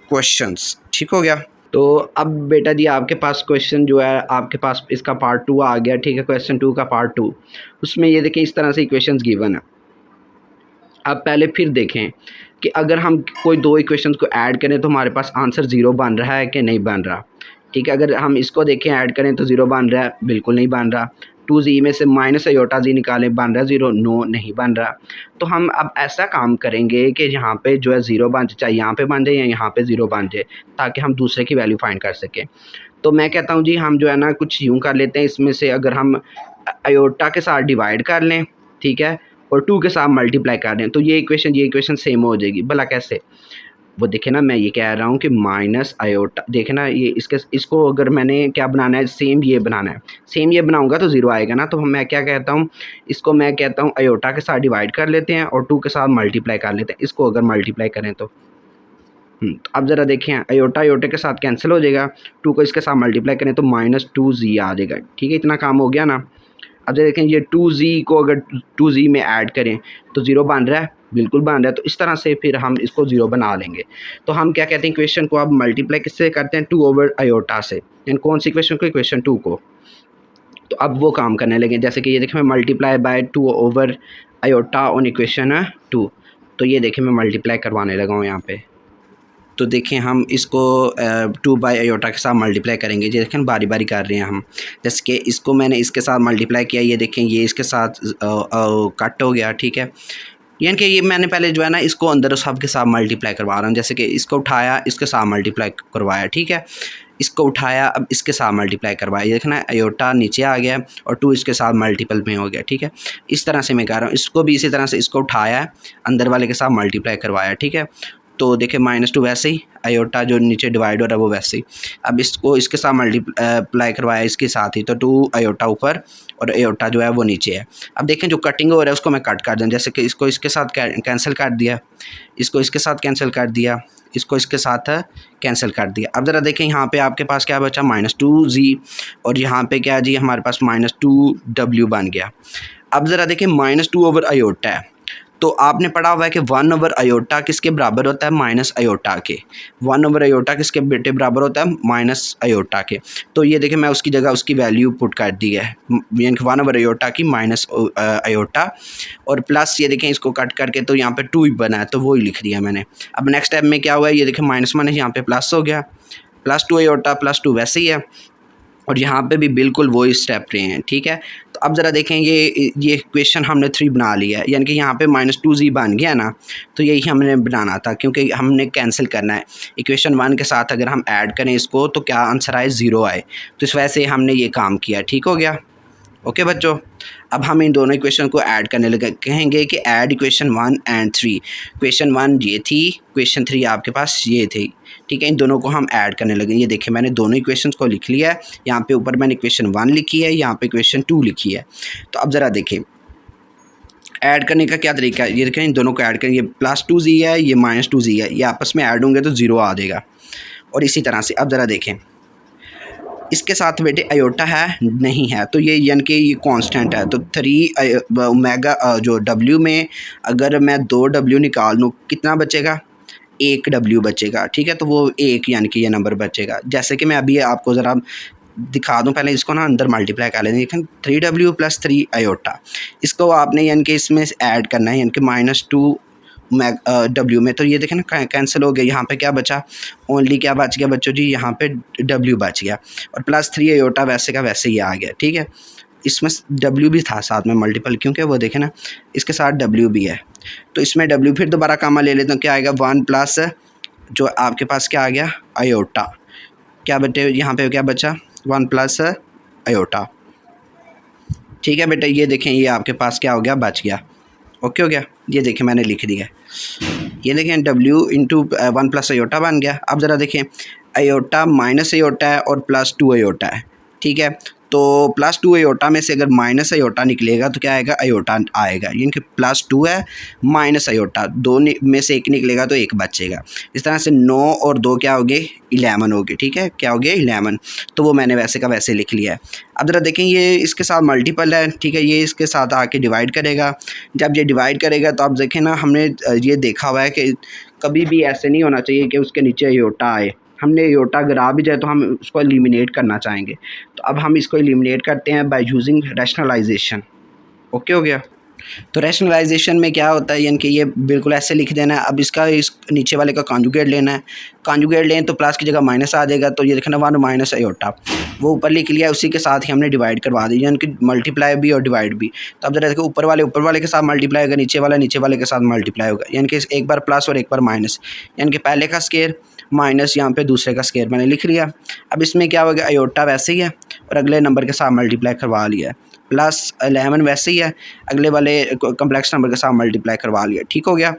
क्वेश्चंस। ठीक हो गया। तो अब बेटा जी आपके पास क्वेश्चन जो है, आपके पास इसका पार्ट 2 आ गया। ठीक है, क्वेश्चन 2 का पार्ट 2, उसमें ये देखें इस तरह से इक्वेशंस गिवन है। अब पहले फिर देखें कि अगर हम कोई दो इक्वेशंस को ऐड करें तो हमारे पास आंसर 0 बन रहा है कि नहीं बन रहा। ठीक है, अगर हम इसको देखें ऐड करें तो 0 बन रहा है, बिल्कुल नहीं बन रहा। 2z में से -अयोटा-z निकालें, बन रहा है 0, नो नहीं बन रहा। तो हम अब ऐसा काम करेंगे कि यहाँ पे जो है 0 बन जाए, चाहे यहाँ पे बन जाए या यहाँ पे 0 बन जाए, ताकि हम दूसरे की वैल्यू फाइंड कर सकें। तो मैं कहता हूँ जी हम जो है ना कुछ यूँ कर लेते हैं, इसमें से अगर हम अयोटा के साथ डिवाइड कर लें, ठीक है, और 2 के साथ मल्टीप्लाई कर दें, तो ये इक्वेशन सेम हो जाएगी। भला कैसे, वो देखे ना, मैं ये कह रहा हूँ कि माइनस अयोटा, देखे ना, ये इसको अगर मैंने क्या बनाना है, सेम ये बनाना है। सेम ये बनाऊंगा तो 0 आएगा ना। तो मैं क्या कहता हूँ, इसको मैं कहता हूँ अयोटा के साथ डिवाइड कर लेते हैं और 2 के साथ मल्टीप्लाई कर लेते हैं। इसको अगर मल्टीप्लाई करें तो अब ज़रा देखें, अयोटा के साथ कैंसिल हो जाएगा, 2 को इसके साथ मल्टीप्लाई करें तो -2z आ जाएगा। ठीक है, इतना काम हो गया ना। अब देखें ये 2z को अगर 2z में ऐड करें तो 0 बन रहा है, बिल्कुल बन रहा है। तो इस तरह से फिर हम इसको 0 बना लेंगे। तो हम क्या कहते हैं, इक्वेशन को अब मल्टीप्लाई किससे करते हैं, 2/अयोटा से। यानी कौन सी इक्वेशन को, इक्वेशन 2 को। तो अब वो काम करने लगे, जैसे कि ये देखें मैं मल्टीप्लाई बाय 2/अयोटा ऑन इक्वेशन 2। तो ये देखें मैं मल्टीप्लाई करवाने लगा हूँ यहाँ पे। तो देखें हम इसको 2/अयोटा के साथ मल्टीप्लाई करेंगे। ये देखें बारी बारी कर रहे हैं हम। जैसे कि इसको मैंने इसके साथ मल्टीप्लाई किया, ये देखें ये इसके साथ कट हो गया। ठीक है, यानी कि ये मैंने पहले जो है ना इसको अंदर सब के साथ मल्टीप्लाई करवा रहा हूँ। जैसे कि इसको उठाया, इसके साथ मल्टीप्लाई करवाया। ठीक है, इसको उठाया, अब इसके साथ मल्टीप्लाई करवाया। ये देखना अयोटा नीचे आ गया और 2 इसके साथ मल्टीपल में हो गया। ठीक है, इस तरह से मैं कह रहा हूँ। इसको भी इसी तरह से इसको उठाया, अंदर वाले के साथ मल्टीप्लाई करवाया। ठीक है, तो देखिए -2 वैसे ही, अयोटा जो नीचे डिवाइड हो रहा है वो वैसे ही। अब इसको इसके साथ मल्टीप्लाई करवाया इसके साथ ही, तो 2 अयोटा ऊपर और अयोटा जो है वो नीचे है। अब देखें जो कटिंग हो रहा है उसको मैं कट कर दूँ। जैसे कि इसको इसके साथ कैंसिल कर दिया, इसको इसके साथ कैंसिल कर दिया, इसको इसके साथ कैंसिल कर दिया। अब ज़रा देखें यहाँ पे आपके पास क्या बचा, -2z, और यहाँ पे क्या जी हमारे पास -2w बन गया। अब ज़रा देखें -2/अयोटा है, तो आपने पढ़ा हुआ है कि 1/अयोटा किसके बराबर होता है, -अयोटा के। 1/अयोटा किसके बेटे बराबर होता है, -अयोटा के। तो ये देखें मैं उसकी जगह उसकी वैल्यू पुट कर दी है, यानी कि 1/अयोटा की -अयोटा, और प्लस ये देखें इसको कट करके तो यहाँ पे 2 ही बना है, तो वो ही लिख दिया मैंने। अब नेक्स्ट स्टेप में क्या हुआ है, ये देखें -1 यहाँ पे प्लस हो गया, +2 अयोटा +2 वैसे ही है, और यहाँ पे भी बिल्कुल वही स्टेप रहे हैं। ठीक है, तो अब ज़रा देखें ये इक्वेशन हमने 3 बना लिया है, यानी कि यहाँ पे -2z बन गया ना। तो यही हमने बनाना था, क्योंकि हमने कैंसिल करना है। इक्वेशन 1 के साथ अगर हम ऐड करें इसको तो क्या आंसर आए, 0 आए। तो इस वजह से हमने ये काम किया। ठीक हो गया, ओके बच्चों। अब हम इन दोनों इक्वेशन को ऐड करने लगे, कहेंगे कि ऐड इक्वेशन 1 एंड 3। इक्वेशन 1 ये थी, इक्वेशन 3 आपके पास ये थी। ठीक है, इन दोनों को हम ऐड करने लगे। ये देखिए मैंने दोनों इक्वेशंस को लिख लिया है, यहाँ पे ऊपर मैंने इक्वेशन 1 लिखी है, यहाँ पे इक्वेशन 2 लिखी है। तो अब ज़रा देखें ऐड करने का क्या तरीका है। ये देखें इन दोनों को ऐड करें, ये +2z है, ये -2z है, ये आपस में ऐड होंगे तो 0 आ जाएगा। और इसी तरह से अब ज़रा देखें इसके साथ बेटे अयोटा है नहीं है, तो ये यानी कि ये कांस्टेंट है। तो 3 ओमेगा जो W में अगर मैं 2w निकाल लूँ कितना बचेगा, 1w बचेगा। ठीक है, तो वो 1 यानी कि ये नंबर बचेगा। जैसे कि मैं अभी आपको ज़रा दिखा दूं, पहले इसको ना अंदर मल्टीप्लाई कर लेते हैं। 3w + 3 अयोटा, इसको आपने यानी कि इसमें ऐड करना है, यानी कि -2 W में। तो ये देखें ना कैंसिल हो गया, यहाँ पे क्या बचा, ओनली क्या बच गया बच्चों जी, यहाँ पे W बच गया, और +3 अयोटा वैसे का वैसे ही आ गया। ठीक है, इसमें W भी था साथ में मल्टीपल, क्योंकि वो देखें ना इसके साथ W भी है। तो इसमें W फिर दोबारा कामा ले लेते हैं, क्या आएगा, 1 प्लस जो आपके पास क्या आ गया, अयोटा। क्या बेटे यहाँ पे क्या बचा, 1 प्लस अयोटा। ठीक है बेटे, ये देखें ये आपके पास क्या हो गया, बच गया। ओके हो गया, ये देखिए मैंने लिख दिया, ये देखें W इंटू 1 प्लस अयोटा बन गया। अब ज़रा देखें अयोटा माइनस अयोटा है और प्लस 2 अयोटा है, ठीक है। तो प्लस 2 अयोटा में से अगर माइनस अयोटा निकलेगा तो क्या आएगा, अयोटा आएगा, यानी कि प्लस 2 है माइनस अयोटा, दो में से एक निकलेगा तो एक बचेगा। इस तरह से 9 और 2 क्या हो गए, 11 हो गए, ठीक है, क्या हो गया 11। तो वो मैंने वैसे का वैसे लिख लिया है। अब ज़रा देखें ये इसके साथ मल्टीपल है, ठीक है, ये इसके साथ आके डिवाइड करेगा। जब ये डिवाइड करेगा तो आप देखें ना, हमने ये देखा हुआ है कि कभी भी ऐसे नहीं होना चाहिए कि उसके नीचे अयोटा आए। हमने अयोटा अगर आ भी जाए तो हम उसको एलिमिनेट करना चाहेंगे, तो अब हम इसको एलिमिनेट करते हैं बाय यूजिंग रैशनलाइजेशन। ओके हो गया। तो रैशनलाइजेशन में क्या होता है, यानी कि ये बिल्कुल ऐसे लिख देना है। अब इसका इस नीचे वाले का कॉन्जुगेट लेना है, कॉन्जुगेट लें तो प्लस की जगह माइनस आ जाएगा, तो ये देखना 1 माइनस अयोटा, वो ऊपर लिख लिया, उसी के साथ ही हमने डिवाइड करवा दी, यानी कि मल्टीप्लाई भी और डिवाइड भी। तो अब जरा देखो ऊपर वाले के साथ मल्टीप्लाई होगा, नीचे वाले के साथ मल्टीप्लाई होगा, यानी कि एक बार प्लस और एक बार माइनस, यानी कि पहले का स्केयर माइनस यहाँ पे दूसरे का स्केयर मैंने लिख लिया। अब इसमें क्या होगा, अयोटा वैसे ही है और अगले नंबर के साथ मल्टीप्लाई करवा लिया, प्लस 11 वैसे ही है, अगले वाले कम्प्लेक्स नंबर के साथ मल्टीप्लाई करवा लिया, ठीक हो गया।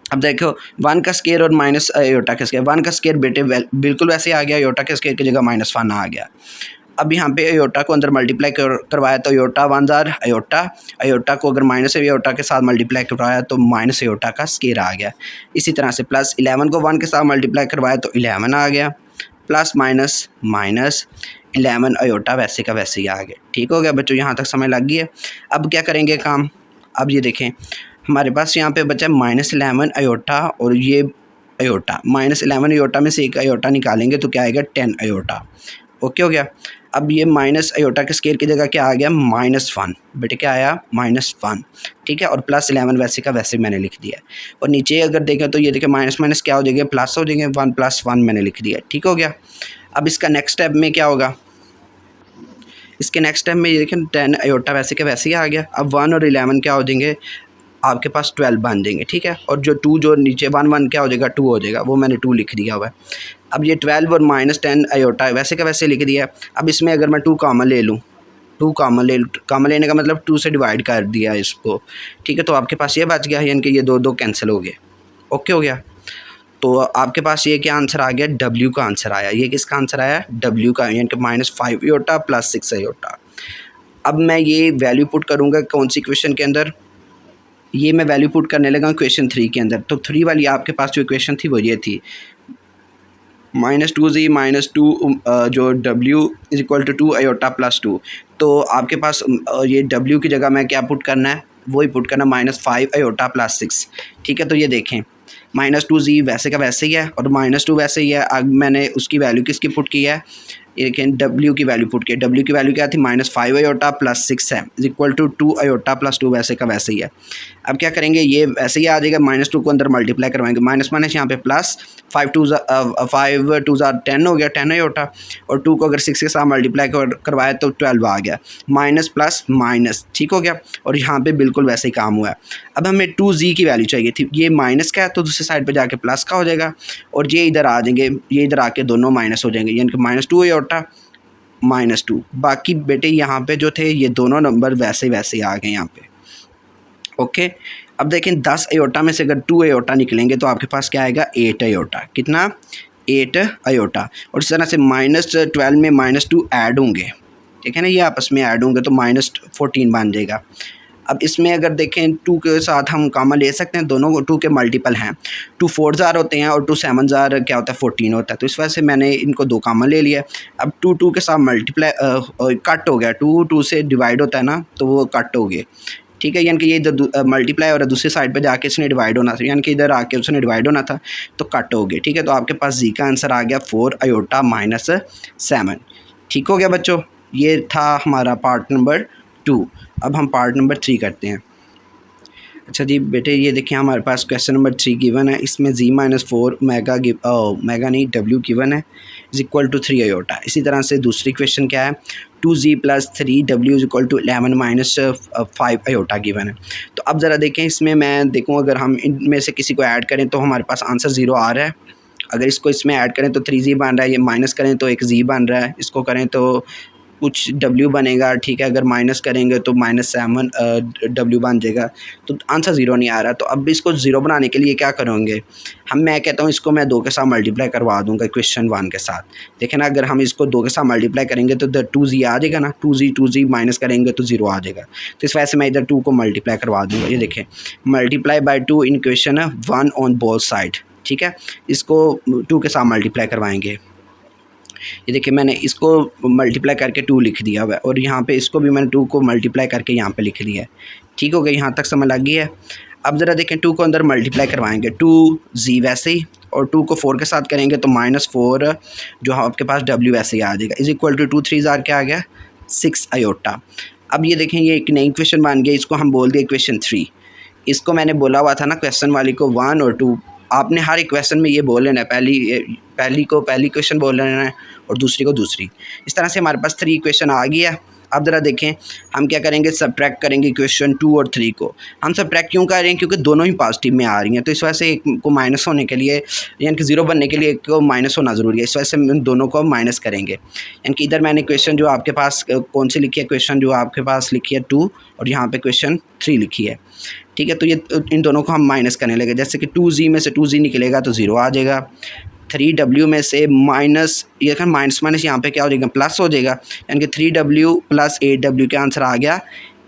अब देखो 1 का स्केयर और माइनस अयोटा का स्केयर, 1 का स्केयर बेटे बिल्कुल वैसे आ गया, अयोटा के स्केयर की जगह -1 आ गया। अब यहाँ पे अयोटा को अंदर मल्टीप्लाई करवाया तो अयोटा 1 जार अयोटा, अयोटा को अगर माइनस अयोटा के साथ मल्टीप्लाई करवाया तो माइनस अयोटा का स्केयर आ गया। इसी तरह से प्लस 11 को 1 के साथ मल्टीप्लाई करवाया तो 11 आ गया, प्लस माइनस माइनस 11 अयोटा वैसे का वैसे ही आ गया, ठीक हो गया बच्चों, यहाँ तक समझ लग गई है। अब क्या करेंगे काम, अब ये देखें हमारे पास यहाँ पे बचा -11 अयोटा और ये अयोटा, -11 अयोटा में से एक अयोटा निकालेंगे तो क्या आएगा 10 अयोटा, ओके हो गया। अब ये माइनस अयोटा के स्केयर की जगह क्या आ गया -1, बेटे क्या आया -1, ठीक है, और प्लस 11 वैसे का वैसे मैंने लिख दिया। और नीचे अगर देखें तो ये देखें माइनस माइनस क्या हो जाएगा, प्लस हो जाएंगे, 1 + 1 मैंने लिख दिया, ठीक हो गया। अब इसका नेक्स्ट स्टेप में क्या होगा, इसके नेक्स्ट स्टेप में ये देखें 10 अयोटा वैसे के वैसे ही आ गया। अब 1 और 11 क्या हो जाएंगे, आपके पास 12 बन देंगे, ठीक है, और जो 2 जो नीचे 1 क्या हो जाएगा 2 हो जाएगा, वो मैंने 2 लिख दिया हुआ है। अब ये 12 और -10 अयोटा वैसे का वैसे लिख दिया। अब इसमें अगर मैं 2 कॉमन ले लूँ, 2 कॉमन लेने का मतलब 2 से डिवाइड कर दिया इसको, ठीक है, तो आपके पास ये बच गया, यानी कि ये 2 कैंसिल हो गए, ओके हो गया। तो आपके पास ये क्या आंसर आ गया, W का आंसर आया। ये किसका आंसर आया, W का, यानी कि -5 अयोटा प्लस 6 अयोटा। अब मैं ये वैल्यू पुट करूँगा कौन सी इक्वेशन के अंदर, ये मैं वैल्यू पुट करने लगा इक्वेशन 3 के अंदर। तो 3 वाली आपके पास जो इक्वेशन थी वो ये थी, -2z -2 जो W = 2 अयोटा प्लस 2। तो आपके पास ये W की जगह मैं क्या पुट करना है, वही पुट करना -5 अयोटा प्लस 6, ठीक है। तो ये देखें -2z वैसे का वैसे ही है और -2 वैसे ही है। अब मैंने उसकी वैल्यू किसकी पुट की है, लेकिन W की वैल्यू पुट की है। W की वैल्यू क्या थी, -5 अयोटा प्लस 6 है, = 2 अयोटा प्लस 2 वैसे का वैसे ही है। अब क्या करेंगे, ये वैसे ही आ जाएगा, -2 को अंदर मल्टीप्लाई करवाएंगे, माइनस माइनस यहाँ पे प्लस, 5 2 10 हो गया 10 अयोटा, और 2 को अगर 6 के साथ मल्टीप्लाई करवाया तो 12 आ गया, माइनस प्लस माइनस, ठीक हो गया। और यहाँ पे बिल्कुल वैसे ही काम हुआ है। अब हमें 2z की वैल्यू चाहिए थी, ये माइनस का है तो दूसरी साइड पे जाके प्लस का हो जाएगा, और ये इधर आ जाएंगे, ये इधर आके दोनों माइनस हो जाएंगे, यानी कि -2 अयोटा -2। बाकी बेटे यहाँ पे जो थे ये दोनों नंबर वैसे वैसे आ गए यहाँ पे, ओके। अब देखें 10 अयोटा में से अगर 2 अयोटा निकलेंगे तो आपके पास क्या आएगा, 8 अयोटा, कितना 8 अयोटा। और इस तरह से -12 में -2 ऐड होंगे, ठीक है ना, ये आपस में ऐड होंगे तो -14 बन जाएगा। अब इसमें अगर देखें 2 के साथ हम कॉमन ले सकते हैं, दोनों 2 के मल्टीपल हैं, 2 4 जार होते हैं और 2 7 जार क्या होता है 14 होता है, तो इस वजह से मैंने इनको 2 कॉमन ले लिया। अब 2 2 के साथ मल्टीप्लाई कट हो गया, 2 2 से डिवाइड होता है ना, तो वो कट हो गए, ठीक है, यानी कि ये इधर मल्टीप्लाई और दूसरी साइड पे जाके इसने डिवाइड होना था, यानी कि इधर आके उसने डिवाइड होना था तो कट हो गए, ठीक है। तो आपके पास जी का आंसर आ गया 4 अयोटा -7, ठीक हो गया बच्चों। ये था हमारा पार्ट नंबर 2। अब हम पार्ट नंबर 3 करते हैं। अच्छा जी बेटे, ये देखिए हमारे पास क्वेश्चन नंबर 3 गिवन है, इसमें z -4 मेगा नहीं W गिवन है, = 3 अयोटा। इसी तरह से दूसरी क्वेश्चन क्या है, 2z + 3W = 11 - 5 अयोटा गिवन है। तो अब ज़रा देखें, इसमें मैं देखूँ अगर हम इनमें से किसी को ऐड करें तो हमारे पास आंसर 0 आ रहा है, अगर इसको इसमें ऐड करें तो 3z बन रहा है, ये माइनस करें तो एक z बन रहा है, इसको करें तो कुछ डब्ल्यू बनेगा, ठीक है। अगर माइनस करेंगे तो -7 डब्ल्यू बन जाएगा, तो आंसर 0 नहीं आ रहा। तो अब इसको 0 बनाने के लिए क्या करेंगे मैं कहता हूँ इसको मैं 2 के साथ मल्टीप्लाई करवा दूँगा इक्वेशन 1 के साथ। देखें ना, अगर हम इसको 2 के साथ मल्टीप्लाई करेंगे तो 2z आ जाएगा ना, 2z माइनस करेंगे तो 0 आ जाएगा। तो इस वजह से मैं इधर 2 को मल्टीप्लाई करवा दूँगा। ये देखें, multiply by 2 in equation 1 on both side, ठीक है। इसको 2 के साथ मल्टीप्लाई करवाएंगे। ये देखिए, मैंने इसको मल्टीप्लाई करके 2 लिख दिया हुआ है, और यहाँ पे इसको भी मैंने 2 को मल्टीप्लाई करके यहाँ पे लिख दिया है। ठीक हो गया, यहाँ तक समझ लग गई है। अब ज़रा देखें, 2 को अंदर मल्टीप्लाई करवाएंगे, 2z वैसे ही, और 2 को 4 के साथ करेंगे तो -4 जो आपके पास w वैसे ही आ जाएगा, इज इक्वल टू 2 3 क्या आ गया 6 आयोटा। अब ये देखें, ये एक नई इक्वेशन बन गई, इसको हम बोल दिए इक्वेशन 3। इसको मैंने बोला हुआ था ना क्वेश्चन वाली को 1 और 2, आपने हर इक्वेशन में ये बोल लेना है, पहली को पहली इक्वेशन बोल लेना है और दूसरी को दूसरी। इस तरह से हमारे पास 3 इक्वेशन आ गई है। अब ज़रा देखें, हम क्या करेंगे, सबट्रैक्ट करेंगे इक्वेशन 2 और 3 को। हम सबट्रैक्ट क्यों कर रहे हैं, क्योंकि दोनों ही पॉजिटिव में आ रही हैं, तो इस वजह से एक को माइनस होने के लिए, यानी कि 0 बनने के लिए एक को माइनस होना ज़रूरी है। इस वजह से हम दोनों को माइनस करेंगे। यानी कि इधर मैंने इक्वेशन जो आपके पास कौन सी लिखी है, इक्वेशन जो आपके पास लिखी है 2, और यहाँ पर इक्वेशन 3 लिखी है, ठीक है। तो ये इन दोनों को हम माइनस करने लगे, जैसे कि 2z में से 2z निकलेगा तो 0 आ जाएगा। 3w में से माइनस, ये माइनस माइनस यहाँ पे क्या हो जाएगा, प्लस हो जाएगा, यानी कि 3w प्लस 8w का आंसर आ गया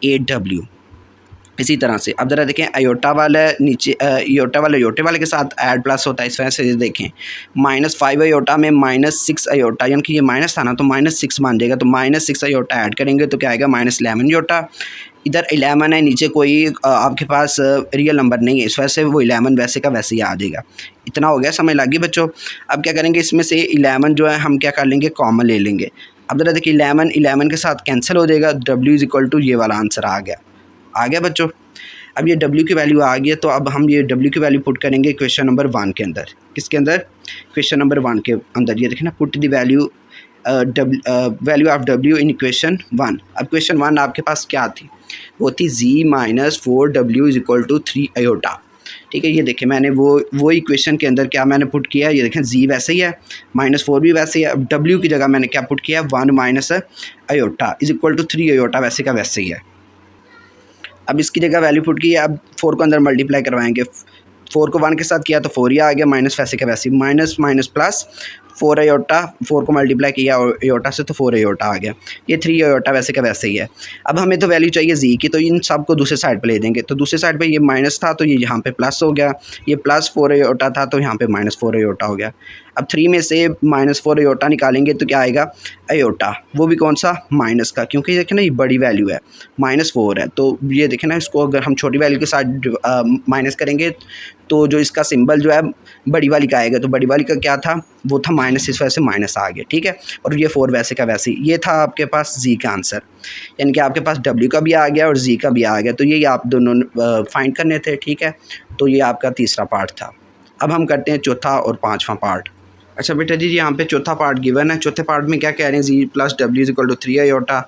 8w। इसी तरह से अब ज़रा देखें, अयोटा वाला नीचे योटा वाला योटे वाले के साथ ऐड प्लस होता है। इस वजह से देखें, -5 अयोटा में -6 अयोटा, यानी कि ये माइनस था ना, तो -6 बन जाएगा। तो -6 अयोटा ऐड करेंगे तो क्या आएगा, -11 योटा। इधर 11 है, नीचे कोई आपके पास रियल नंबर नहीं है, इस वजह से वो 11 वैसे का वैसे ही आ जाएगा। इतना हो गया, समझ लगी बच्चों। अब क्या करेंगे, इसमें से 11 जो है हम क्या कर लेंगे, कॉमन ले लेंगे। अब ज़रा देखिए, 11 के साथ कैंसिल हो जाएगा, w = ये वाला आंसर आ गया बच्चों। अब ये w की वैल्यू आ गई है, तो अब हम ये w की वैल्यू पुट करेंगे क्वेश्चन नंबर 1 के अंदर। किसके अंदर, क्वेश्चन नंबर 1 के अंदर। ये देखें ना, put the value value of w in equation 1। अब क्वेश्चन 1 आपके पास क्या थी, वो थी z - 4w = 3 अयोटा, ठीक है। ये देखें, मैंने वो इक्वेशन के अंदर क्या मैंने पुट किया, ये देखें z वैसे ही है, -4 भी वैसे ही है। अब w की जगह मैंने क्या पुट किया, 1 - अयोटा = 3 अयोटा, वैसे का वैसे ही है। अब इसकी जगह वैल्यू पुट की है। अब 4 को अंदर मल्टीप्लाई करवाएंगे, 4 को 1 के साथ किया तो 4 ही आ गया, माइनस वैसे का वैसे, माइनस माइनस प्लस 4 अयोटा, 4 को मल्टीप्लाई किया अयोटा से तो 4 अयोटा आ गया। ये 3 अयोटा वैसे का वैसे ही है। अब हमें तो वैल्यू चाहिए जी की, तो इन सब को दूसरे साइड पे ले देंगे। तो दूसरे साइड पे ये माइनस था तो ये यहाँ पे प्लस हो गया, ये +4 अयोटा था तो यहाँ पे -4 अयोटा हो गया। अब 3 में से -4 अयोटा निकालेंगे तो क्या आएगा, अयोटा, वो भी कौन सा, माइनस का, क्योंकि देखें ना ये बड़ी वैल्यू है, -4 है। तो ये देखें ना, इसको अगर हम छोटी वैल्यू के साथ माइनस करेंगे तो जो इसका सिंबल जो है बड़ी वाली का आएगा। तो बड़ी वाली का क्या था, वो था माइनस, इस वजह से माइनस आ गया, ठीक है। और ये 4 वैसे का वैसे ही। ये था आपके पास जी का आंसर, यानी कि आपके पास डब्ल्यू का भी आ गया और जी का भी आ गया। तो ये आप दोनों फाइंड करने थे, ठीक है। तो ये आपका तीसरा पार्ट था। अब हम करते हैं चौथा और पाँचवा पार्ट। अच्छा बेटा जी, यहाँ पे चौथा पार्ट गिवन है। चौथे पार्ट में क्या कह रहे हैं, z + w = 3 अयोटा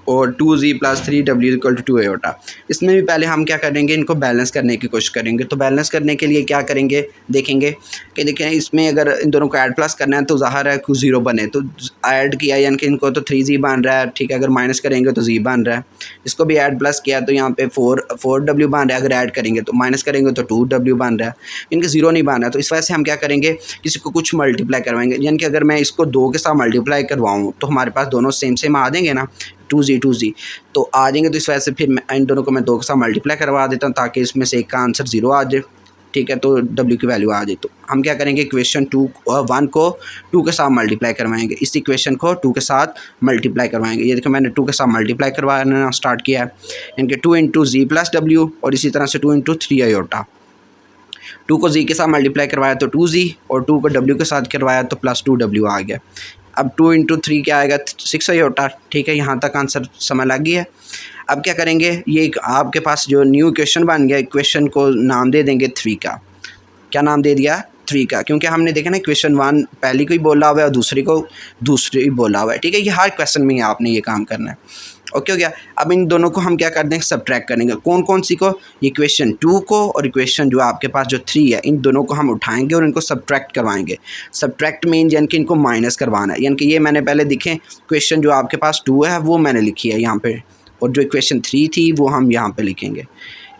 और 2z + 3w = 2 अयोटा। इसमें भी पहले हम क्या करेंगे, इनको बैलेंस करने की कोशिश करेंगे। तो बैलेंस करने के लिए क्या करेंगे, देखेंगे कि देखें इसमें अगर इन दोनों को ऐड प्लस करना है तो ज़ाहिर है कुछ 0 बने, तो ऐड किया यानी कि इनको तो 3z बन रहा है, ठीक है। अगर माइनस करेंगे तो z बन रहा है। इसको भी ऐड प्लस किया तो यहाँ पे 4w बन रहा है। अगर ऐड करेंगे तो माइनस करेंगे तो 2w बन रहा है, इनके 0 नहीं बन रहा। तो इस वजह से हम क्या करेंगे, किसी को कुछ मल्टीप्लाई करवाएंगे। यानी कि अगर मैं इसको 2 के साथ मल्टीप्लाई करवाऊँ तो हमारे पास दोनों सेम आ देंगे ना, 2z तो आ जाएंगे। तो इस वजह से फिर मैं इन दोनों को मैं 2 के साथ मल्टीप्लाई करवा देता हूँ ताकि इसमें से एक का आंसर 0 आ जाए, ठीक है। तो w की वैल्यू आ जाए। तो हम क्या करेंगे, इक्वेशन 1 को 2 के साथ मल्टीप्लाई करवाएंगे, इस इक्वेशन को 2 के साथ मल्टीप्लाई करवाएंगे। ये देखो मैंने 2 के साथ मल्टीप्लाई करवाना स्टार्ट किया है, यानी कि 2 × z + w, और इसी तरह से 2 × 3 अयोटा। 2 को z के साथ मल्टीप्लाई करवाया तो 2z, और 2 को w के साथ करवाया तो +2w आ गया। अब 2 × 3 क्या आएगा, 6 अयोटा, ठीक है। यहाँ तक आंसर समझ लग गया है। अब क्या करेंगे, ये आपके पास जो न्यू इक्वेशन बन गया, इक्वेशन को नाम दे देंगे 3 का। क्या नाम दे दिया, 3 का, क्योंकि हमने देखा ना क्वेश्चन 1 पहली को ही बोला हुआ है और दूसरी को दूसरी बोला हुआ है, ठीक है। ये हर क्वेश्चन में आपने ये काम करना है, ओके हो गया। अब इन दोनों को हम क्या कर देंगे, सब्ट्रैक्ट करेंगे। कौन कौन सी को, ये क्वेश्चन 2 को और क्वेश्चन जो आपके पास जो 3 है, इन दोनों को हम उठाएंगे और इनको सब्ट्रैक्ट करवाएंगे। सब्ट्रैक्ट मीन यानी कि इनको माइनस करवाना है, यानी कि ये मैंने पहले दिखे क्वेश्चन जो आपके पास 2 है वो मैंने लिखी है यहाँ पे, और जो क्वेश्चन 3 थी वो हम यहाँ पे लिखेंगे।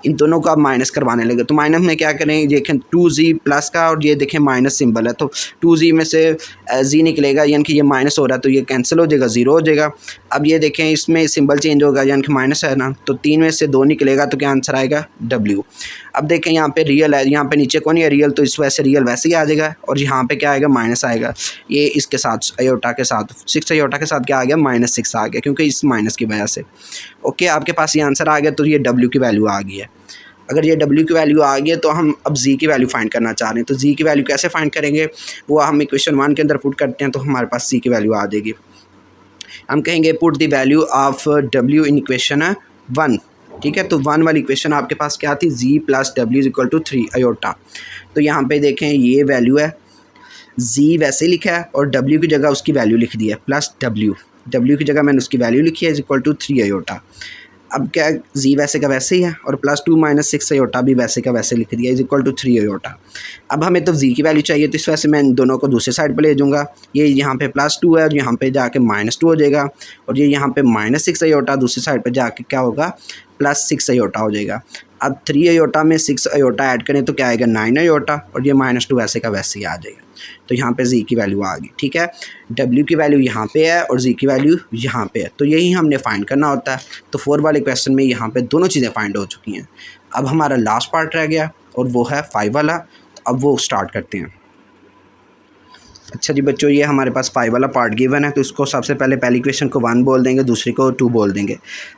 इन दोनों को आप माइनस करवाने लगे तो माइनस में क्या करें, देखें 2z प्लस का, और ये देखें माइनस सिंबल है तो 2z में से z निकलेगा, यानी कि ये माइनस हो रहा है तो ये कैंसिल हो जाएगा, 0 हो जाएगा। अब ये देखें इसमें सिंबल चेंज होगा, यानी कि माइनस है ना, तो 3 में से 2 निकलेगा तो क्या आंसर आएगा, w। अब देखें यहाँ पे रियल है, यहाँ पे नीचे कौन है रियल, तो इस वजह से रियल वैसे ही आ जाएगा, और यहाँ पे क्या आएगा, माइनस आएगा। ये इसके साथ अयोटा के साथ 6 अयोटा के साथ क्या आ गया, -6 आ गया, क्योंकि इस माइनस की वजह से। ओके, आपके पास ये आंसर आ गया, तो ये w की वैल्यू आ गई है। अगर ये w की वैल्यू आ गई है तो हम अब z की वैल्यू फाइंड करना चाह रहे हैं, तो z की वैल्यू कैसे फाइंड करेंगे, वो हम इक्वेशन 1 के अंदर पुट करते हैं तो हमारे पास c की वैल्यू आ जाएगी। हम कहेंगे put the value of w in equation 1, ठीक है। तो 1 वाली इक्वेशन आपके पास क्या थी, z plus w is equal to 3 iota. तो यहाँ पे देखें ये वैल्यू है, z वैसे लिखा है और w की जगह उसकी वैल्यू लिख दी है प्लस w की जगह मैंने उसकी वैल्यू लिखी है इज इक्वल टू 3 अयोटा। अब क्या z वैसे का वैसे ही है, और +2 - 6 अयोटा भी वैसे का वैसे लिख दिया इज इक्वल टू 3 अयोटा। अब हमें तो z की वैल्यू चाहिए, तो इस वजह से मैं इन दोनों को दूसरे साइड पे ले जाऊँगा। ये यहाँ पे +2 है और यहाँ पे जाके -2 हो जाएगा, और ये यहाँ पे -6 अयोटा दूसरी साइड पे जाके क्या होगा, +6 अयोटा हो जाएगा। अब 3 अयोटा में 6 अयोटा ऐड करें तो क्या आएगा, 9 अयोटा, और ये -2 वैसे का वैसे ही आ जाएगा। तो यहाँ पे z की वैल्यू आ गई, ठीक है। w की वैल्यू यहाँ पे है और z की वैल्यू यहाँ पे है, तो यही हमने फाइंड करना होता है। तो 4 वाले क्वेश्चन में यहाँ पे दोनों चीज़ें फाइंड हो चुकी हैं। अब हमारा लास्ट पार्ट रह गया और वो है 5 वाला, अब वो स्टार्ट करते हैं। अच्छा जी बच्चों, ये हमारे पास 5 वाला पार्ट गिवन है, तो इसको सबसे पहले पहली क्वेश्चन को 1 बोल देंगे, दूसरी को 2 बोल देंगे।